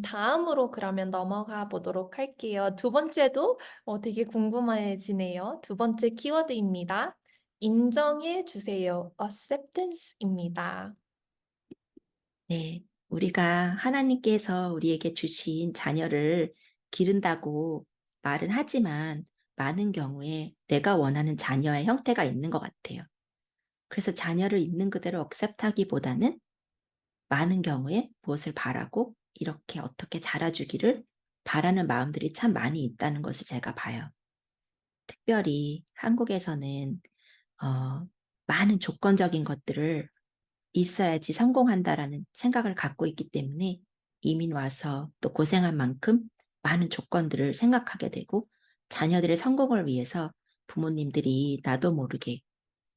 다음으로 그러면 넘어가 보도록 할게요. 두 번째도 되게 궁금해지네요. 두 번째 키워드입니다. 인정해 주세요. acceptance입니다. 네, 우리가 하나님께서 우리에게 주신 자녀를 기른다고 말은 하지만 많은 경우에 내가 원하는 자녀의 형태가 있는 것 같아요. 그래서 자녀를 있는 그대로 억셉트하기보다는 많은 경우에 무엇을 바라고 이렇게 어떻게 자라주기를 바라는 마음들이 참 많이 있다는 것을 제가 봐요. 특별히 한국에서는 많은 조건적인 것들을 있어야지 성공한다라는 생각을 갖고 있기 때문에 이민 와서 또 고생한 만큼 많은 조건들을 생각하게 되고 자녀들의 성공을 위해서 부모님들이 나도 모르게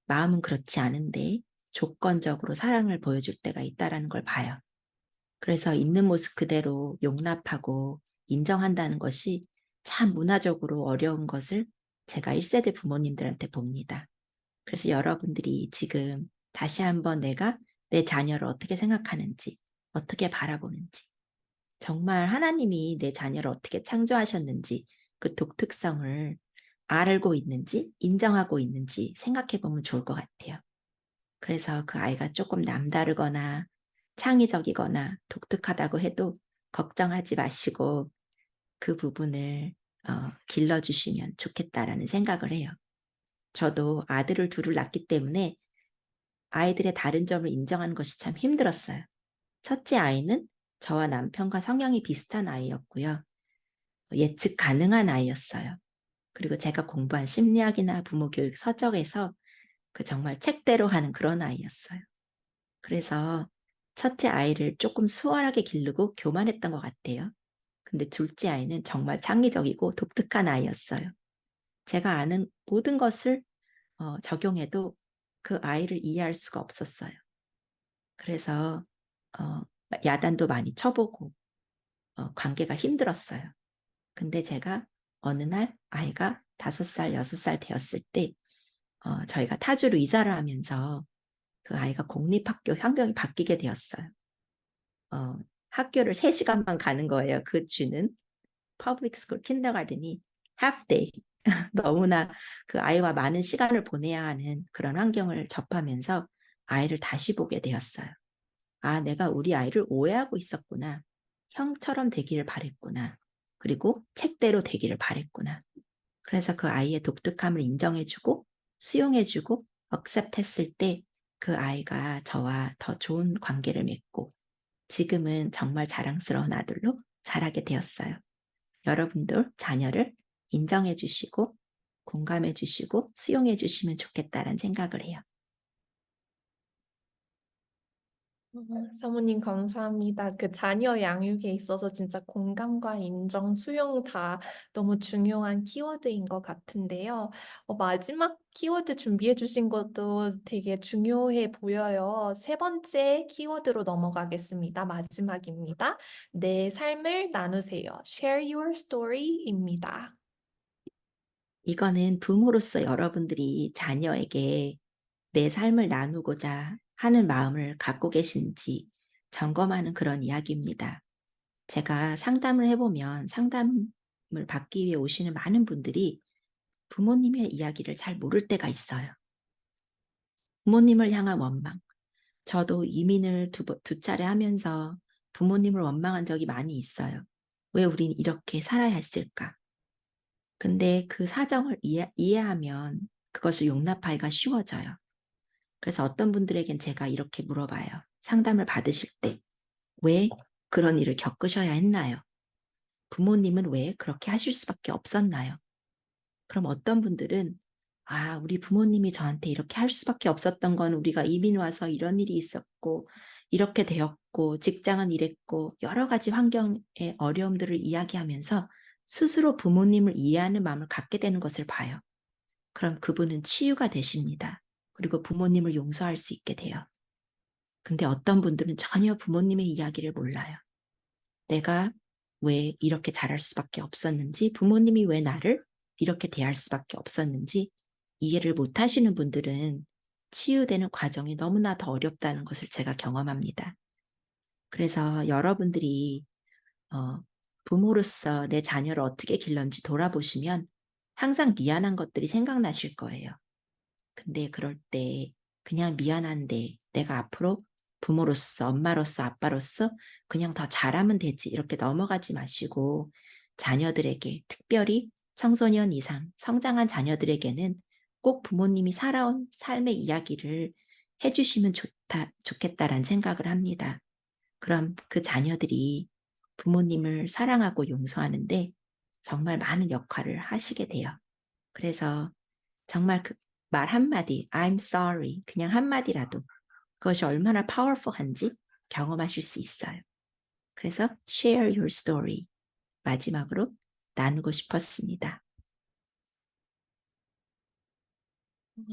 마음은 그렇지 않은데 조건적으로 사랑을 보여줄 때가 있다라는 걸 봐요. 그래서 있는 모습 그대로 용납하고 인정한다는 것이 참 문화적으로 어려운 것을 제가 1세대 부모님들한테 봅니다. 그래서 여러분들이 지금 다시 한번 내가 내 자녀를 어떻게 생각하는지, 어떻게 바라보는지, 정말 하나님이 내 자녀를 어떻게 창조하셨는지 그 독특성을 알고 있는지, 인정하고 있는지 생각해 보면 좋을 것 같아요. 그래서 그 아이가 조금 남다르거나 창의적이거나 독특하다고 해도 걱정하지 마시고 그 부분을 길러주시면 좋겠다라는 생각을 해요. 저도 아들을 둘을 낳기 때문에 아이들의 다른 점을 인정하는 것이 참 힘들었어요. 첫째 아이는 저와 남편과 성향이 비슷한 아이였고요. 예측 가능한 아이였어요. 그리고 제가 공부한 심리학이나 부모교육 서적에서 그 정말 책대로 하는 그런 아이였어요. 그래서 첫째 아이를 조금 수월하게 기르고 교만했던 것 같아요. 근데 둘째 아이는 정말 창의적이고 독특한 아이였어요. 제가 아는 모든 것을 적용해도 그 아이를 이해할 수가 없었어요. 그래서 어, 야단도 많이 쳐보고 관계가 힘들었어요. 근데 제가 어느 날 아이가 5살, 6살 되었을 때 저희가 타주로 이사를 하면서 그 아이가 공립학교 환경이 바뀌게 되었어요. 어, 학교를 3시간만 가는 거예요. 그 주는 퍼블릭 스쿨 킨더가든이 half day 너무나 그 아이와 많은 시간을 보내야 하는 그런 환경을 접하면서 아이를 다시 보게 되었어요. 아, 내가 우리 아이를 오해하고 있었구나. 형처럼 되기를 바랬구나. 그리고 책대로 되기를 바랬구나. 그래서 그 아이의 독특함을 인정해주고 수용해주고 억셉트했을 때 그 아이가 저와 더 좋은 관계를 맺고 지금은 정말 자랑스러운 아들로 자라게 되었어요. 여러분들 자녀를 인정해주시고 공감해주시고 수용해주시면 좋겠다는 생각을 해요. 사모님 감사합니다. 그 자녀 양육에 있어서 진짜 공감과 인정, 수용 다 너무 중요한 키워드인 것 같은데요. 마지막 키워드 준비해 주신 것도 되게 중요해 보여요. 세 번째 키워드로 넘어가겠습니다. 마지막입니다. 내 삶을 나누세요. Share your story입니다. 이거는 부모로서 여러분들이 자녀에게 내 삶을 나누고자 하는 마음을 갖고 계신지 점검하는 그런 이야기입니다. 제가 상담을 해보면 상담을 받기 위해 오시는 많은 분들이 부모님의 이야기를 잘 모를 때가 있어요. 부모님을 향한 원망. 저도 이민을 두 차례 하면서 부모님을 원망한 적이 많이 있어요. 왜 우린 이렇게 살아야 했을까? 근데 그 사정을 이해하면 그것을 용납하기가 쉬워져요. 그래서 어떤 분들에겐 제가 이렇게 물어봐요. 상담을 받으실 때, 왜 그런 일을 겪으셔야 했나요? 부모님은 왜 그렇게 하실 수밖에 없었나요? 그럼 어떤 분들은, 아, 우리 부모님이 저한테 이렇게 할 수밖에 없었던 건 우리가 이민 와서 이런 일이 있었고, 이렇게 되었고, 직장은 이랬고, 여러 가지 환경의 어려움들을 이야기하면서 스스로 부모님을 이해하는 마음을 갖게 되는 것을 봐요. 그럼 그분은 치유가 되십니다. 그리고 부모님을 용서할 수 있게 돼요. 근데 어떤 분들은 전혀 부모님의 이야기를 몰라요. 내가 왜 이렇게 자랄 수밖에 없었는지, 부모님이 왜 나를 이렇게 대할 수밖에 없었는지 이해를 못 하시는 분들은 치유되는 과정이 너무나 더 어렵다는 것을 제가 경험합니다. 그래서 여러분들이 부모로서 내 자녀를 어떻게 길렀는지 돌아보시면 항상 미안한 것들이 생각나실 거예요. 근데 그럴 때 그냥 미안한데 내가 앞으로 부모로서, 엄마로서, 아빠로서 그냥 더 잘하면 되지 이렇게 넘어가지 마시고 자녀들에게 특별히 청소년 이상 성장한 자녀들에게는 꼭 부모님이 살아온 삶의 이야기를 해주시면 좋겠다라는 생각을 합니다. 그럼 그 자녀들이 부모님을 사랑하고 용서하는데 정말 많은 역할을 하시게 돼요. 그래서 정말 그 말 한마디, I'm sorry, 그냥 한마디라도 그것이 얼마나 파워풀한지 경험하실 수 있어요. 그래서 share your story 마지막으로 나누고 싶었습니다.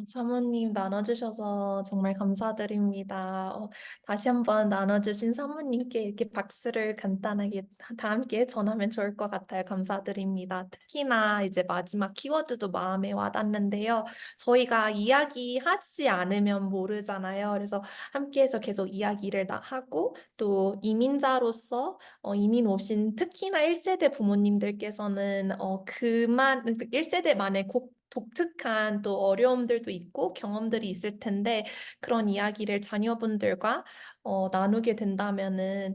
사모님 나눠주셔서 정말 감사드립니다. 다시 한번 나눠주신 사모님께 이렇게 박수를 간단하게 다 함께 전하면 좋을 것 같아요. 감사드립니다. 특히나 이제 마지막 키워드도 마음에 와닿는데요. 저희가 이야기하지 않으면 모르잖아요. 그래서 함께해서 계속 이야기를 하고 또 이민자로서 이민 오신 특히나 1세대 부모님들께서는 그만 1세대만의 독특한 또 어려움들도 있고 경험들이 있을 텐데 그런 이야기를 자녀분들과 나누게 된다면은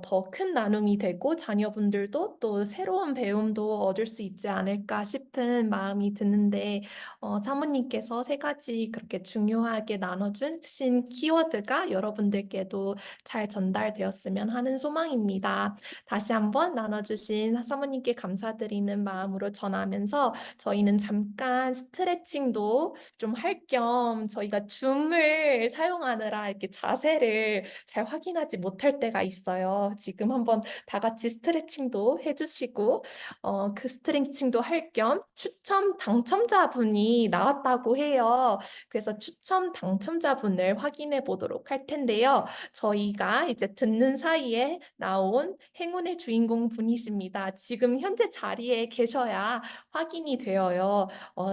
더 큰 나눔이 되고 자녀분들도 또 새로운 배움도 얻을 수 있지 않을까 싶은 마음이 드는데 사모님께서 세 가지 그렇게 중요하게 나눠주신 키워드가 여러분들께도 잘 전달되었으면 하는 소망입니다. 다시 한번 나눠주신 사모님께 감사드리는 마음으로 전하면서 저희는 잠깐 스트레칭도 좀 할 겸 저희가 줌을 사용하느라 이렇게 자세를 잘 확인하지 못할 때가 있어요. 지금 한번 다 같이 스트레칭도 해주시고 그 스트레칭도 할 겸 추첨 당첨자분이 나왔다고 해요. 그래서 추첨 당첨자분을 확인해 보도록 할 텐데요. 저희가 이제 듣는 사이에 나온 행운의 주인공 분이십니다. 지금 현재 자리에 계셔야 확인이 되어요.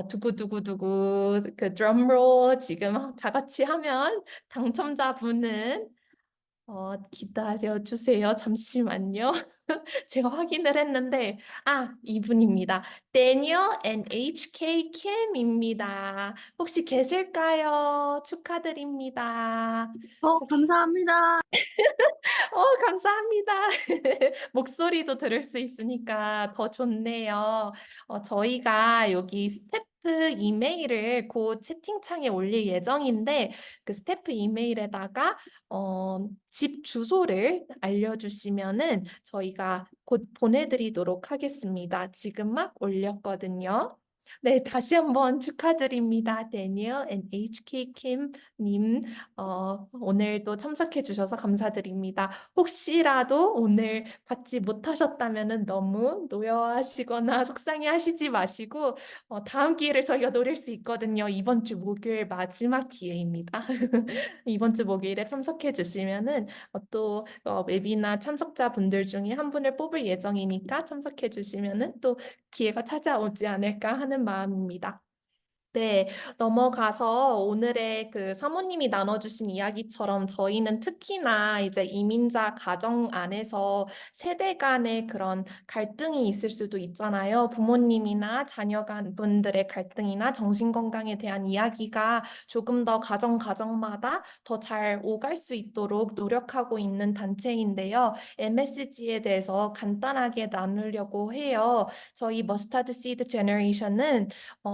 두구두구두구 그 드럼롤 지금 다 같이 하면 당첨자분은 기다려 주세요. 잠시만요. 제가 확인을 했는데 이분입니다. Daniel NHK Kim입니다. 혹시 계실까요? 축하드립니다. 혹시 감사합니다. 감사합니다. 목소리도 들을 수 있으니까 더 좋네요. 저희가 여기 스태프 이메일을 곧 채팅창에 올릴 예정인데 그 스태프 이메일에다가 집 주소를 알려주시면은 저희가 곧 보내드리도록 하겠습니다. 지금 막 올렸거든요. 네, 다시 한번 축하드립니다. 데니얼 NHK 킴님. 오늘도 참석해 주셔서 감사드립니다. 혹시라도 오늘 받지 못하셨다면 너무 노여하시거나 속상해 하시지 마시고 다음 기회를 저희가 노릴 수 있거든요. 이번 주 목요일 마지막 기회입니다. 이번 주 목요일에 참석해 주시면은 또 웨비나 참석자분들 중에 한 분을 뽑을 예정이니까 참석해 주시면은 또 기회가 찾아오지 않을까 하는 마음입니다. 네, 넘어가서 오늘의 그 사모님이 나눠주신 이야기처럼 저희는 특히나 이제 이민자 가정 안에서 세대 간의 그런 갈등이 있을 수도 있잖아요. 부모님이나 자녀 간 분들의 갈등이나 정신건강에 대한 이야기가 조금 더 가정마다 더 잘 오갈 수 있도록 노력하고 있는 단체인데요. MSG에 대해서 간단하게 나누려고 해요. 저희 머스타드 시드 제너레이션은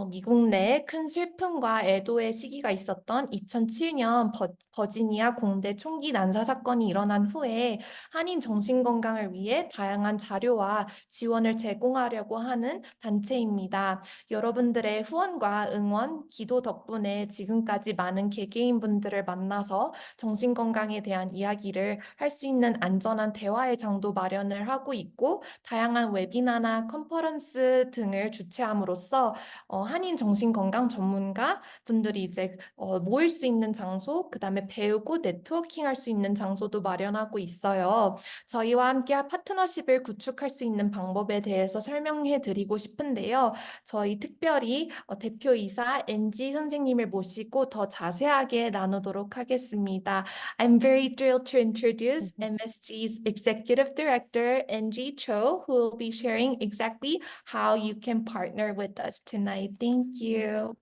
미국 내 큰 슬픔과 애도의 시기가 있었던 2007년 버지니아 공대 총기 난사 사건이 일어난 후에 한인 정신건강을 위해 다양한 자료와 지원을 제공하려고 하는 단체입니다. 여러분들의 후원과 응원, 기도 덕분에 지금까지 많은 개개인분들을 만나서 정신건강에 대한 이야기를 할 수 있는 안전한 대화의 장도 마련을 하고 있고 다양한 웨비나나 컨퍼런스 등을 주최함으로써 한인 정신건강 건강 전문가 분들이 이제 모일 수 있는 장소, 그다음에 배우고 네트워킹할 수 있는 장소도 마련하고 있어요. 저희와 함께 파트너십을 구축할 수 있는 방법에 대해서 설명해 드리고 싶은데요. 저희 특별히 대표이사 NG 선생님을 모시고 더 자세하게 나누도록 하겠습니다. I'm very thrilled to introduce MSG's Executive Director, NG Cho, who will be sharing exactly how you can partner with us tonight. Thank you.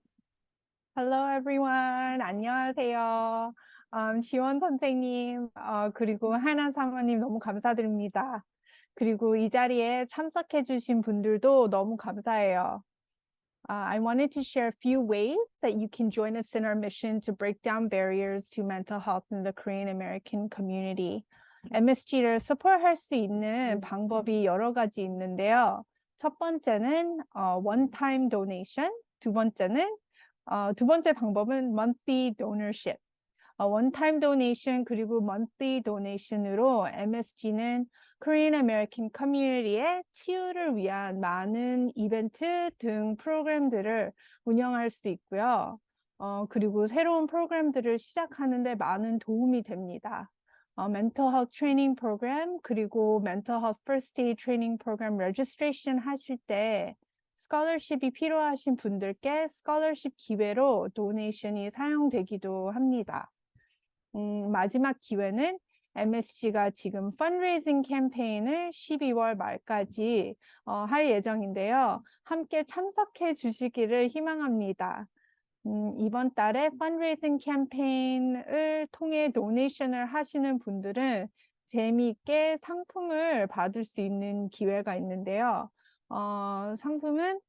Hello everyone. 안녕하세요. 지원 선생님, 그리고 하나 사모님 너무 감사드립니다. 그리고 이 자리에 참석해 주신 분들도 너무 감사해요. I wanted to share a few ways that you can join us in our mission to break down barriers to mental health in the Korean American community. MSG를 support할 수 있는 방법이 여러 가지 있는데요. 첫 번째는 one-time donation, 두 번째 방법은 monthly donorship. one-time donation 그리고 monthly donation으로 MSG는 Korean American Community의 치유를 위한 많은 이벤트 등 프로그램들을 운영할 수 있고요. 그리고 새로운 프로그램들을 시작하는 데 많은 도움이 됩니다. mental health training program 그리고 mental health first aid training program registration 하실 때 스콜러십이 필요하신 분들께 스콜러십 기회로 도네이션이 사용되기도 합니다. 마지막 기회는 MSG가 지금 펀드레이징 캠페인을 12월 말까지 할 예정인데요. 함께 참석해 주시기를 희망합니다. 이번 달에 펀드레이징 캠페인을 통해 도네이션을 하시는 분들은 재미있게 상품을 받을 수 있는 기회가 있는데요. 상품은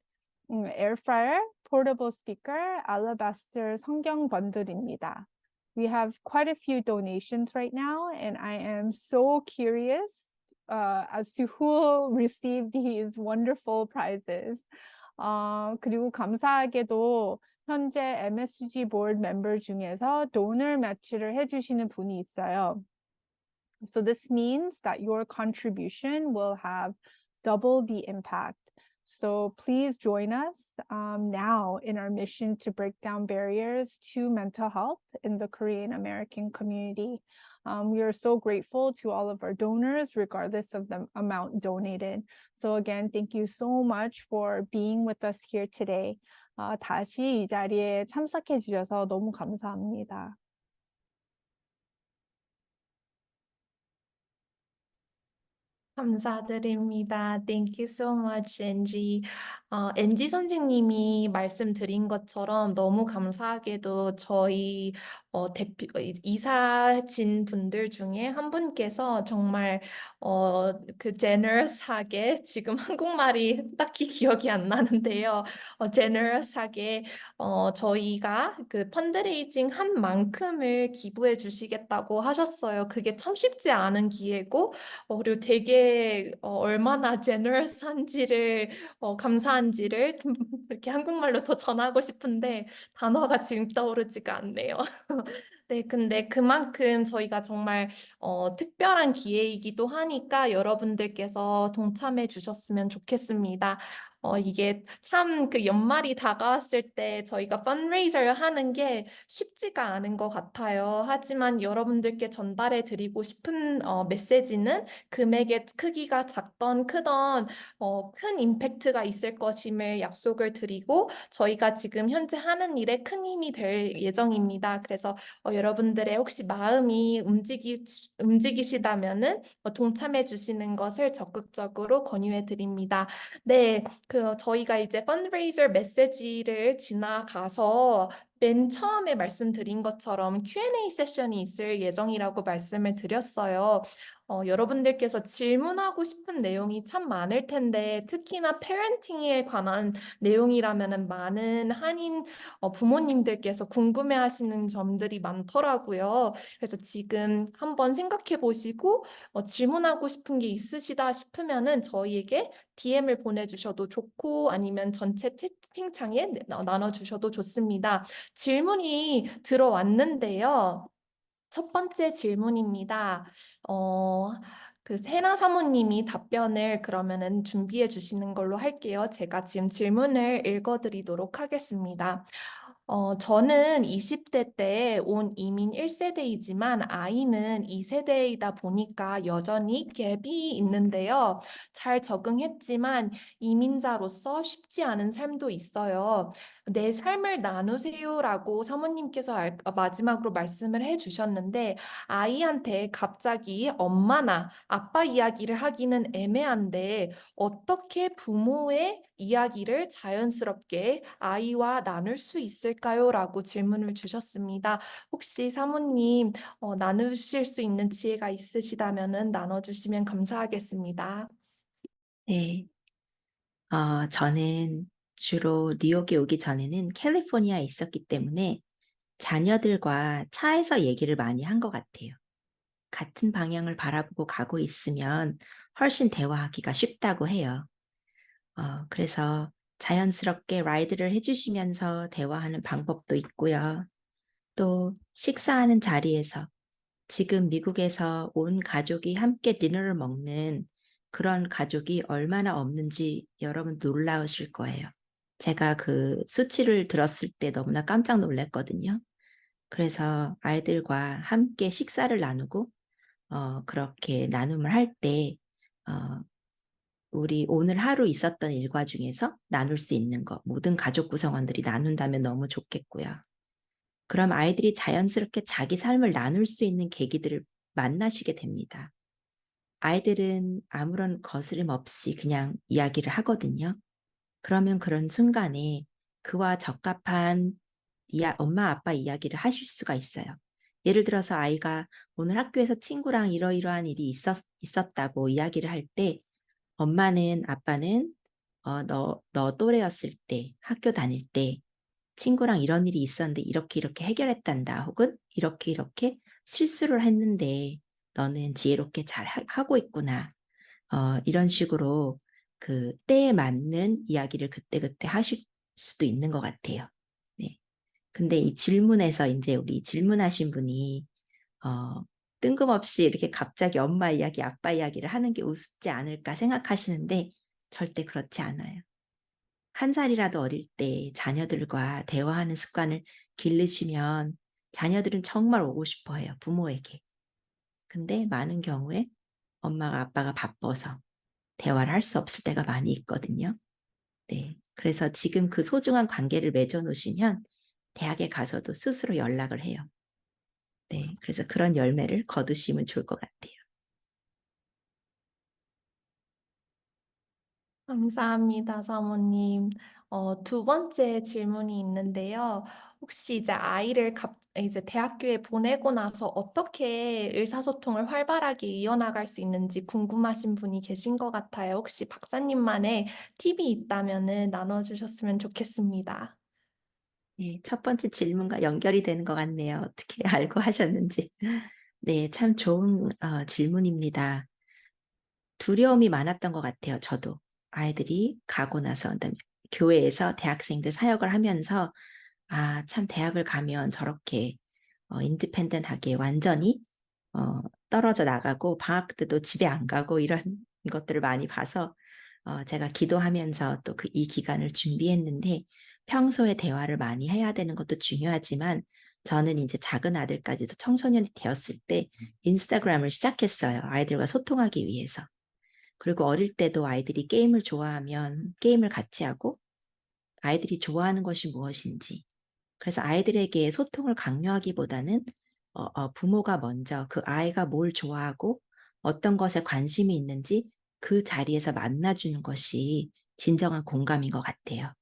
에어프라이어, 포터블 스피커, 알라바스터 성경 번들입니다. We have quite a few donations right now, and I am so curious as to who will receive these wonderful prizes. 그리고 감사하게도 현재 MSG 보ard 멤버 중에서 donor match를 해주시는 분이 있어요. So this means that your contribution will have double the impact. So please join us now in our mission to break down barriers to mental health in the Korean American community. We are so grateful to all of our donors, regardless of the amount donated. So again, thank you so much for being with us here today. 다시 이 자리에 참석해 주셔서 너무 감사합니다. 감사드립니다. Thank you so much, NG. NG 선생님이 말씀드린 것처럼 너무 감사하게도 저희 이사진 분들 중에 한 분께서 정말 generous하게 지금 한국말이 딱히 기억이 안 나는데요. generous하게 저희가 그 펀드레이징 한 만큼을 기부해 주시겠다고 하셨어요. 그게 참 쉽지 않은 기회고 그리고 되게 얼마나 generous한지를 감사한지를 이렇게 한국말로 더 전하고 싶은데 단어가 지금 떠오르지가 않네요. 네, 근데 그만큼 저희가 정말 특별한 기회이기도 하니까 여러분들께서 동참해 주셨으면 좋겠습니다. 이게 참 그 연말이 다가왔을 때 저희가 펀드레이저를 하는 게 쉽지가 않은 것 같아요. 하지만 여러분들께 전달해 드리고 싶은 메시지는 금액의 크기가 작던 크던 큰 임팩트가 있을 것임을 약속을 드리고 저희가 지금 현재 하는 일에 큰 힘이 될 예정입니다. 그래서 여러분들의 혹시 마음이 움직이시다면은 동참해 주시는 것을 적극적으로 권유해 드립니다. 네, 저희가 이제 펀드레이저 메시지를 지나가서 맨 처음에 말씀드린 것처럼 Q&A 세션이 있을 예정이라고 말씀을 드렸어요. 여러분들께서 질문하고 싶은 내용이 참 많을 텐데 특히나 패런팅에 관한 내용이라면 많은 한인 부모님들께서 궁금해하시는 점들이 많더라고요. 그래서 지금 한번 생각해 보시고 질문하고 싶은 게 있으시다 싶으면은 저희에게 DM을 보내주셔도 좋고 아니면 전체 채팅창에 나눠주셔도 좋습니다. 질문이 들어왔는데요. 첫 번째 질문입니다. 그 세나 사모님이 답변을 그러면은 준비해 주시는 걸로 할게요. 제가 지금 질문을 읽어드리도록 하겠습니다. 저는 20대 때 온 이민 1세대이지만 아이는 2세대이다 보니까 여전히 갭이 있는데요. 잘 적응했지만 이민자로서 쉽지 않은 삶도 있어요. 내 삶을 나누세요라고 사모님께서 마지막으로 말씀을 해주셨는데 아이한테 갑자기 엄마나 아빠 이야기를 하기는 애매한데 어떻게 부모의 이야기를 자연스럽게 아이와 나눌 수 있을까요? 라고 질문을 주셨습니다. 혹시 사모님 나누실 수 있는 지혜가 있으시다면 나눠주시면 감사하겠습니다. 네. 저는 주로 뉴욕에 오기 전에는 캘리포니아에 있었기 때문에 자녀들과 차에서 얘기를 많이 한 것 같아요. 같은 방향을 바라보고 가고 있으면 훨씬 대화하기가 쉽다고 해요. 그래서 자연스럽게 라이드를 해주시면서 대화하는 방법도 있고요. 또 식사하는 자리에서 지금 미국에서 온 가족이 함께 디너를 먹는 그런 가족이 얼마나 없는지 여러분 놀라우실 거예요. 제가 그 수치를 들었을 때 너무나 깜짝 놀랐거든요. 그래서 아이들과 함께 식사를 나누고 그렇게 나눔을 할 때 우리 오늘 하루 있었던 일과 중에서 나눌 수 있는 거 모든 가족 구성원들이 나눈다면 너무 좋겠고요. 그럼 아이들이 자연스럽게 자기 삶을 나눌 수 있는 계기들을 만나시게 됩니다. 아이들은 아무런 거스름 없이 그냥 이야기를 하거든요. 그러면 그런 순간에 그와 적합한 엄마 아빠 이야기를 하실 수가 있어요. 예를 들어서 아이가 오늘 학교에서 친구랑 이러이러한 일이 있었다고 이야기를 할 때 엄마는 아빠는 너 또래였을 때 학교 다닐 때 친구랑 이런 일이 있었는데 이렇게 이렇게 해결했단다. 혹은 이렇게 이렇게 실수를 했는데 너는 지혜롭게 잘 하고 있구나. 이런 식으로 그 때에 맞는 이야기를 그때그때 하실 수도 있는 것 같아요. 네. 근데 이 질문에서 이제 우리 질문하신 분이 뜬금없이 이렇게 갑자기 엄마 이야기, 아빠 이야기를 하는 게 우습지 않을까 생각하시는데 절대 그렇지 않아요. 1살이라도 어릴 때 자녀들과 대화하는 습관을 기르시면 자녀들은 정말 오고 싶어 해요, 부모에게. 근데 많은 경우에 엄마가 아빠가 바빠서 대화를 할 수 없을 때가 많이 있거든요. 네. 그래서 지금 그 소중한 관계를 맺어 놓으시면 대학에 가서도 스스로 연락을 해요. 네. 그래서 그런 열매를 거두시면 좋을 것 같아요. 감사합니다, 사모님. 두 번째 질문이 있는데요. 혹시 이제 아이를 이제 대학교에 보내고 나서 어떻게 의사소통을 활발하게 이어나갈 수 있는지 궁금하신 분이 계신 것 같아요. 혹시 박사님만의 팁이 있다면은 나눠주셨으면 좋겠습니다. 네. 첫 번째 질문과 연결이 되는 것 같네요. 어떻게 알고 하셨는지. 네. 참 좋은 질문입니다. 두려움이 많았던 것 같아요, 저도. 아이들이 가고 나서, 그다음에 교회에서 대학생들 사역을 하면서, 참 대학을 가면 저렇게 인디펜던트하게 완전히 떨어져 나가고 방학 때도 집에 안 가고 이런 것들을 많이 봐서 제가 기도하면서 또 이 기간을 준비했는데 평소에 대화를 많이 해야 되는 것도 중요하지만 저는 이제 작은 아들까지도 청소년이 되었을 때 인스타그램을 시작했어요. 아이들과 소통하기 위해서. 그리고 어릴 때도 아이들이 게임을 좋아하면 게임을 같이 하고 아이들이 좋아하는 것이 무엇인지 그래서 아이들에게 소통을 강요하기보다는 부모가 먼저 그 아이가 뭘 좋아하고 어떤 것에 관심이 있는지 그 자리에서 만나주는 것이 진정한 공감인 것 같아요.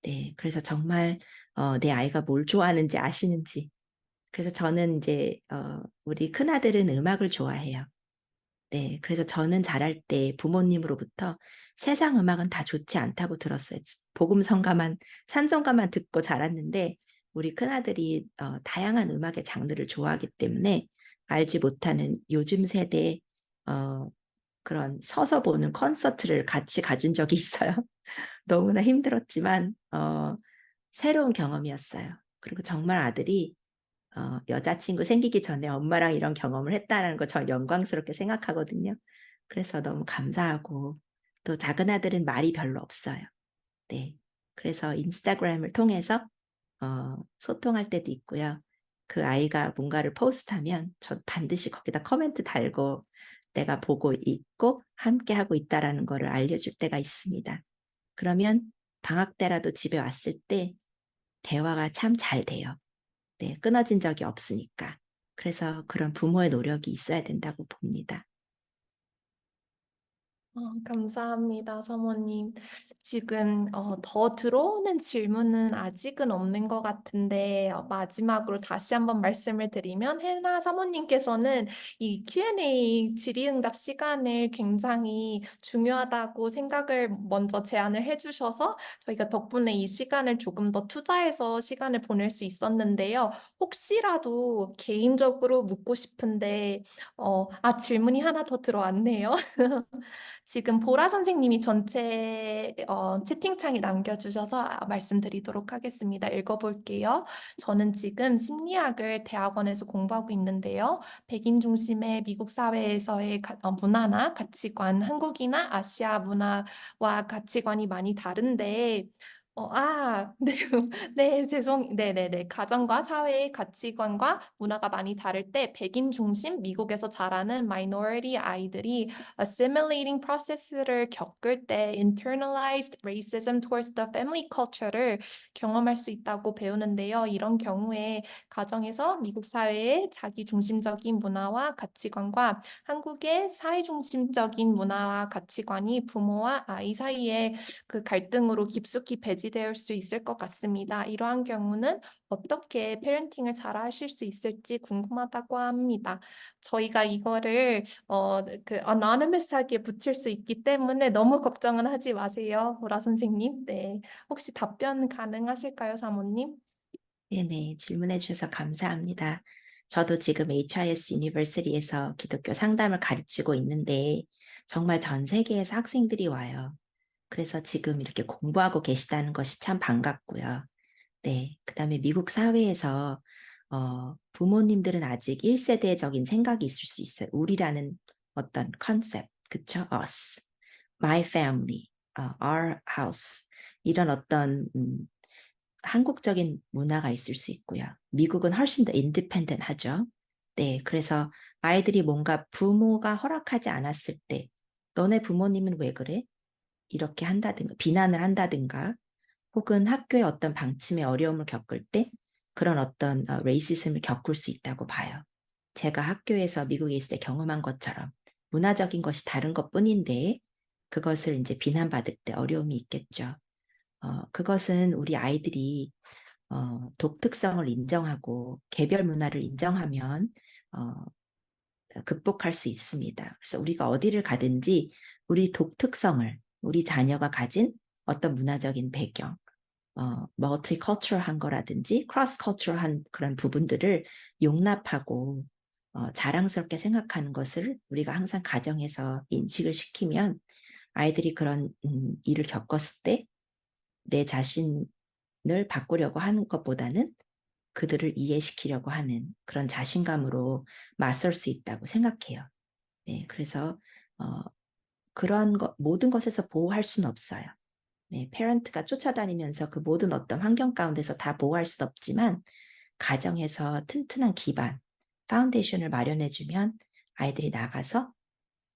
네, 그래서 정말 내 아이가 뭘 좋아하는지 아시는지. 그래서 저는 이제 우리 큰아들은 음악을 좋아해요. 네, 그래서 저는 자랄 때 부모님으로부터 세상 음악은 다 좋지 않다고 들었어요. 복음성가만, 찬송가만 듣고 자랐는데 우리 큰아들이 다양한 음악의 장르를 좋아하기 때문에 알지 못하는 요즘 세대 그런 서서 보는 콘서트를 같이 가준 적이 있어요. 너무나 힘들었지만 새로운 경험이었어요. 그리고 정말 아들이 여자친구 생기기 전에 엄마랑 이런 경험을 했다는 거 전 영광스럽게 생각하거든요. 그래서 너무 감사하고 또 작은 아들은 말이 별로 없어요. 네. 그래서 인스타그램을 통해서 소통할 때도 있고요. 그 아이가 뭔가를 포스트하면 저 반드시 거기다 코멘트 달고 내가 보고 있고 함께하고 있다라는 거를 알려줄 때가 있습니다. 그러면 방학 때라도 집에 왔을 때 대화가 참 잘 돼요. 네, 끊어진 적이 없으니까. 그래서 그런 부모의 노력이 있어야 된다고 봅니다. 감사합니다, 사모님. 지금 더 들어오는 질문은 아직은 없는 것 같은데 마지막으로 다시 한번 말씀을 드리면 혜나 사모님께서는 이 Q&A 질의응답 시간을 굉장히 중요하다고 생각을 먼저 제안을 해주셔서 저희가 덕분에 이 시간을 조금 더 투자해서 시간을 보낼 수 있었는데요. 혹시라도 개인적으로 묻고 싶은데 질문이 하나 더 들어왔네요. 지금 보라 선생님이 전체 채팅창에 남겨주셔서 말씀드리도록 하겠습니다. 읽어볼게요. 저는 지금 심리학을 대학원에서 공부하고 있는데요. 백인 중심의 미국 사회에서의 문화나 가치관, 한국이나 아시아 문화와 가치관이 많이 다른데, 네, 네네네. 가정과 사회의 가치관과 문화가 많이 다를 때 백인 중심 미국에서 자라는 마이너리티 아이들이 assimilating process를 겪을 때 internalized racism towards the family culture를 경험할 수 있다고 배우는데요. 이런 경우에 가정에서 미국 사회의 자기 중심적인 문화와 가치관과 한국의 사회 중심적인 문화와 가치관이 부모와 아이 사이에 그 갈등으로 깊숙이 배지되어 수 있을 것 같습니다. 이러한 경우는 어떻게 페렌팅을 잘 하실 수 있을지 궁금하다고 합니다. 저희가 이거를 anonymous하게 붙일 수 있기 때문에 너무 걱정은 하지 마세요, 보라 선생님. 네, 혹시 답변 가능하실까요, 사모님? 네네, 질문해 주셔서 감사합니다. 저도 지금 HIS 유니버시티에서 기독교 상담을 가르치고 있는데 정말 전 세계에서 학생들이 와요. 그래서 지금 이렇게 공부하고 계시다는 것이 참 반갑고요. 네, 그다음에 미국 사회에서 부모님들은 아직 1세대적인 생각이 있을 수 있어요. 우리라는 어떤 컨셉, 그쵸? us, my family, our house 이런 어떤 한국적인 문화가 있을 수 있고요. 미국은 훨씬 더 인디펜던트 하죠. 네, 그래서 아이들이 뭔가 부모가 허락하지 않았을 때 너네 부모님은 왜 그래? 이렇게 한다든가 비난을 한다든가 혹은 학교의 어떤 방침의 어려움을 겪을 때 그런 어떤 레이시즘을 겪을 수 있다고 봐요. 제가 학교에서 미국에 있을 때 경험한 것처럼 문화적인 것이 다른 것뿐인데 그것을 이제 비난받을 때 어려움이 있겠죠. 그것은 우리 아이들이 독특성을 인정하고 개별 문화를 인정하면 극복할 수 있습니다. 그래서 우리가 어디를 가든지 우리 독특성을 우리 자녀가 가진 어떤 문화적인 배경, 멀티컬처럴한 거라든지 크로스컬처럴한 그런 부분들을 용납하고 자랑스럽게 생각하는 것을 우리가 항상 가정에서 인식을 시키면 아이들이 그런 일을 겪었을 때 내 자신을 바꾸려고 하는 것보다는 그들을 이해시키려고 하는 그런 자신감으로 맞설 수 있다고 생각해요. 네, 그래서 그런 모든 것에서 보호할 수는 없어요. 네, 페런트가 쫓아다니면서 그 모든 어떤 환경 가운데서 다 보호할 수 없지만 가정에서 튼튼한 기반, 파운데이션을 마련해주면 아이들이 나가서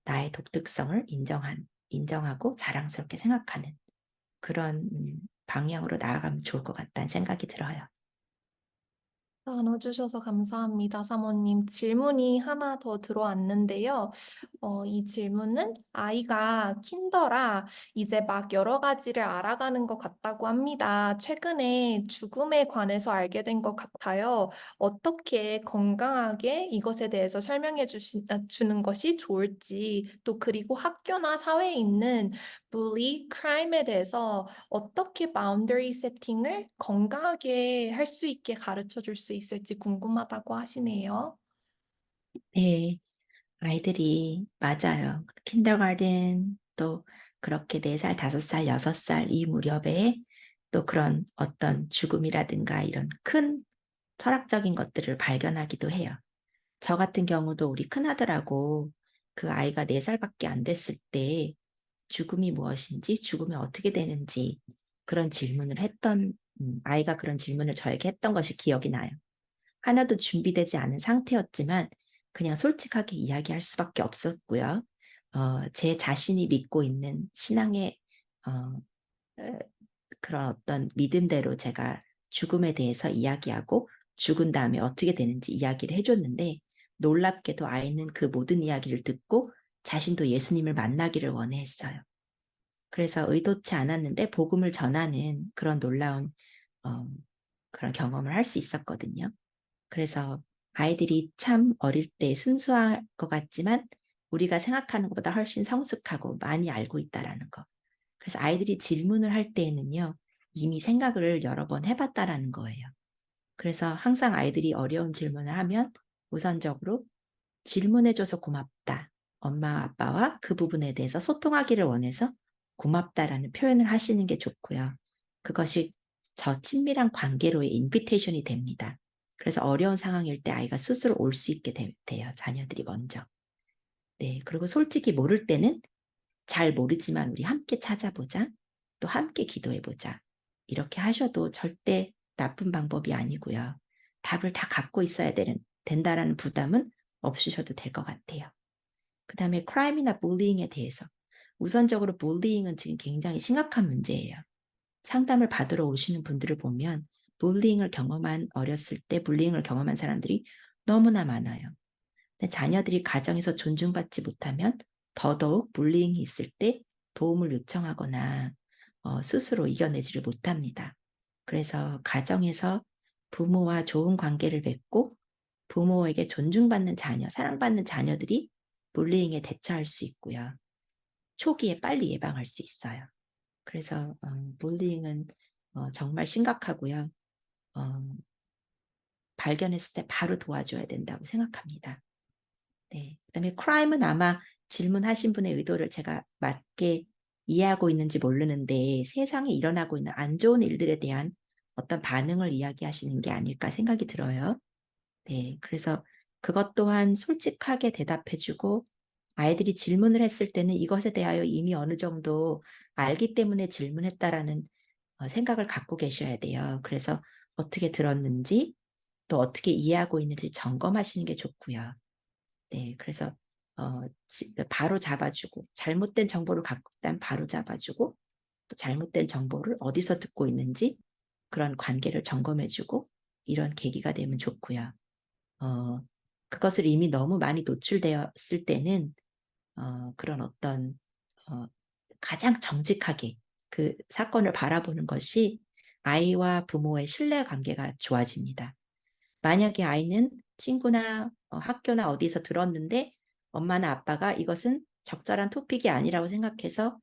나의 독특성을 인정하고 자랑스럽게 생각하는 그런 방향으로 나아가면 좋을 것 같다는 생각이 들어요. 나눠주셔서 감사합니다, 사모님. 질문이 하나 더 들어왔는데요. 이 질문은 아이가 킨더라 이제 막 여러 가지를 알아가는 것 같다고 합니다. 최근에 죽음에 관해서 알게 된 것 같아요. 어떻게 건강하게 이것에 대해서 설명해 주는 것이 좋을지, 또 그리고 학교나 사회에 있는 bully, crime에 대해서 어떻게 바운더리 세팅을 건강하게 할 수 있게 가르쳐 줄 수 있을지 궁금하다고 하시네요. 네, 아이들이 맞아요. 킨더가든 또 그렇게 4살, 5살, 6살 이 무렵에 또 그런 어떤 죽음이라든가 이런 큰 철학적인 것들을 발견하기도 해요. 저 같은 경우도 우리 큰아들하고 그 아이가 4살밖에 안 됐을 때 죽음이 무엇인지, 죽으면 어떻게 되는지 그런 질문을 했던 아이가 그런 질문을 저에게 했던 것이 기억이 나요. 하나도 준비되지 않은 상태였지만 그냥 솔직하게 이야기할 수밖에 없었고요. 제 자신이 믿고 있는 신앙의 그런 어떤 믿음대로 제가 죽음에 대해서 이야기하고 죽은 다음에 어떻게 되는지 이야기를 해줬는데 놀랍게도 아이는 그 모든 이야기를 듣고 자신도 예수님을 만나기를 원해했어요. 그래서 의도치 않았는데 복음을 전하는 그런 놀라운 그런 경험을 할 수 있었거든요. 그래서 아이들이 참 어릴 때 순수할 것 같지만 우리가 생각하는 것보다 훨씬 성숙하고 많이 알고 있다라는 거. 그래서 아이들이 질문을 할 때에는요, 이미 생각을 여러 번 해봤다라는 거예요. 그래서 항상 아이들이 어려운 질문을 하면 우선적으로 질문해줘서 고맙다. 엄마, 아빠와 그 부분에 대해서 소통하기를 원해서 고맙다라는 표현을 하시는 게 좋고요. 그것이 저 친밀한 관계로의 인비테이션이 됩니다. 그래서 어려운 상황일 때 아이가 스스로 올 수 있게 돼요. 자녀들이 먼저. 네, 그리고 솔직히 모를 때는 잘 모르지만 우리 함께 찾아보자. 또 함께 기도해보자. 이렇게 하셔도 절대 나쁜 방법이 아니고요. 답을 다 갖고 있어야 된다라는 부담은 없으셔도 될 것 같아요. 그 다음에 크라임이나 불리잉에 대해서 우선적으로 불리잉은 지금 굉장히 심각한 문제예요. 상담을 받으러 오시는 분들을 보면 어렸을 때 불리잉을 경험한 사람들이 너무나 많아요. 근데 자녀들이 가정에서 존중받지 못하면 더더욱 불리잉이 있을 때 도움을 요청하거나 스스로 이겨내지를 못합니다. 그래서 가정에서 부모와 좋은 관계를 맺고 부모에게 존중받는 자녀, 사랑받는 자녀들이 불리잉에 대처할 수 있고요. 초기에 빨리 예방할 수 있어요. 그래서 불리잉은 정말 심각하고요. 발견했을 때 바로 도와줘야 된다고 생각합니다. 네. 그다음에 크라임은 아마 질문하신 분의 의도를 제가 맞게 이해하고 있는지 모르는데 세상에 일어나고 있는 안 좋은 일들에 대한 어떤 반응을 이야기하시는 게 아닐까 생각이 들어요. 네. 그래서 그것 또한 솔직하게 대답해주고 아이들이 질문을 했을 때는 이것에 대하여 이미 어느 정도 알기 때문에 질문했다라는 생각을 갖고 계셔야 돼요. 그래서 어떻게 들었는지 또 어떻게 이해하고 있는지 점검하시는 게 좋고요. 네, 그래서 바로 잡아주고 잘못된 정보를 갖고 있다면 바로 잡아주고 또 잘못된 정보를 어디서 듣고 있는지 그런 관계를 점검해주고 이런 계기가 되면 좋고요. 그것을 이미 너무 많이 노출되었을 때는 그런 어떤 가장 정직하게 그 사건을 바라보는 것이 아이와 부모의 신뢰 관계가 좋아집니다. 만약에 아이는 친구나 학교나 어디서 들었는데 엄마나 아빠가 이것은 적절한 토픽이 아니라고 생각해서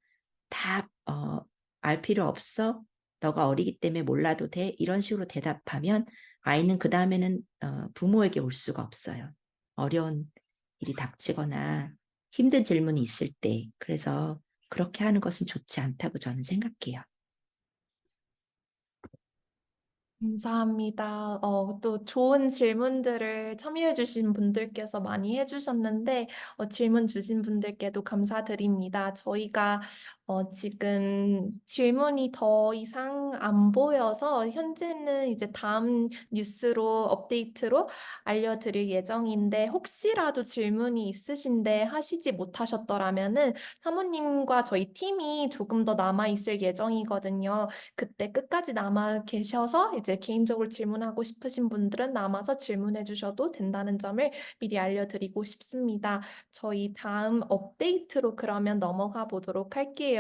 다 알 필요 없어. 너가 어리기 때문에 몰라도 돼. 이런 식으로 대답하면 아이는 그 다음에는 부모에게 올 수가 없어요. 어려운 일이 닥치거나 힘든 질문이 있을 때. 그래서 그렇게 하는 것은 좋지 않다고 저는 생각해요. 감사합니다. 또 좋은 질문들을 참여해주신 분들께서 많이 해주셨는데, 질문 주신 분들께도 감사드립니다. 저희가 지금 질문이 더 이상 안 보여서 현재는 이제 다음 뉴스로 업데이트로 알려드릴 예정인데, 혹시라도 질문이 있으신데 하시지 못하셨더라면은 사모님과 저희 팀이 조금 더 남아있을 예정이거든요. 그때 끝까지 남아 계셔서 이제 개인적으로 질문하고 싶으신 분들은 남아서 질문해 주셔도 된다는 점을 미리 알려드리고 싶습니다. 저희 다음 업데이트로 그러면 넘어가 보도록 할게요.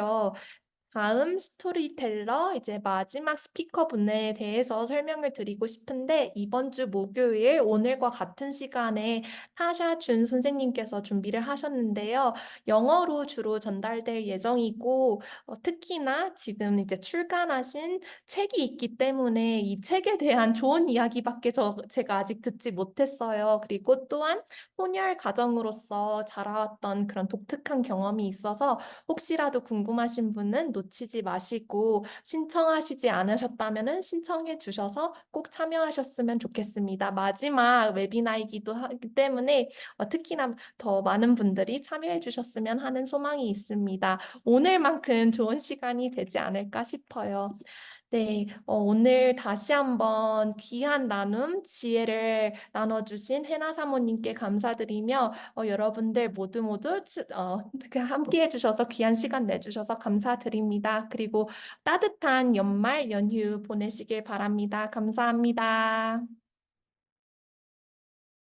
다음 스토리텔러 이제 마지막 스피커분에 대해서 설명을 드리고 싶은데 이번 주 목요일 오늘과 같은 시간에 타샤 준 선생님께서 준비를 하셨는데요. 영어로 주로 전달될 예정이고 특히나 지금 이제 출간하신 책이 있기 때문에 이 책에 대한 좋은 이야기밖에 제가 아직 듣지 못했어요. 그리고 또한 혼혈 가정으로서 자라왔던 그런 독특한 경험이 있어서 혹시라도 궁금하신 분은 놓치지 마시고 신청하시지 않으셨다면은 신청해 주셔서 꼭 참여하셨으면 좋겠습니다. 마지막 웨비나이기도 하기 때문에 특히나 더 많은 분들이 참여해 주셨으면 하는 소망이 있습니다. 오늘만큼 좋은 시간이 되지 않을까 싶어요. 네, 오늘 다시 한번 귀한 나눔, 지혜를 나눠주신 해나 사모님께 감사드리며 여러분들 모두 함께 해주셔서 귀한 시간 내주셔서 감사드립니다. 그리고 따뜻한 연말 연휴 보내시길 바랍니다. 감사합니다.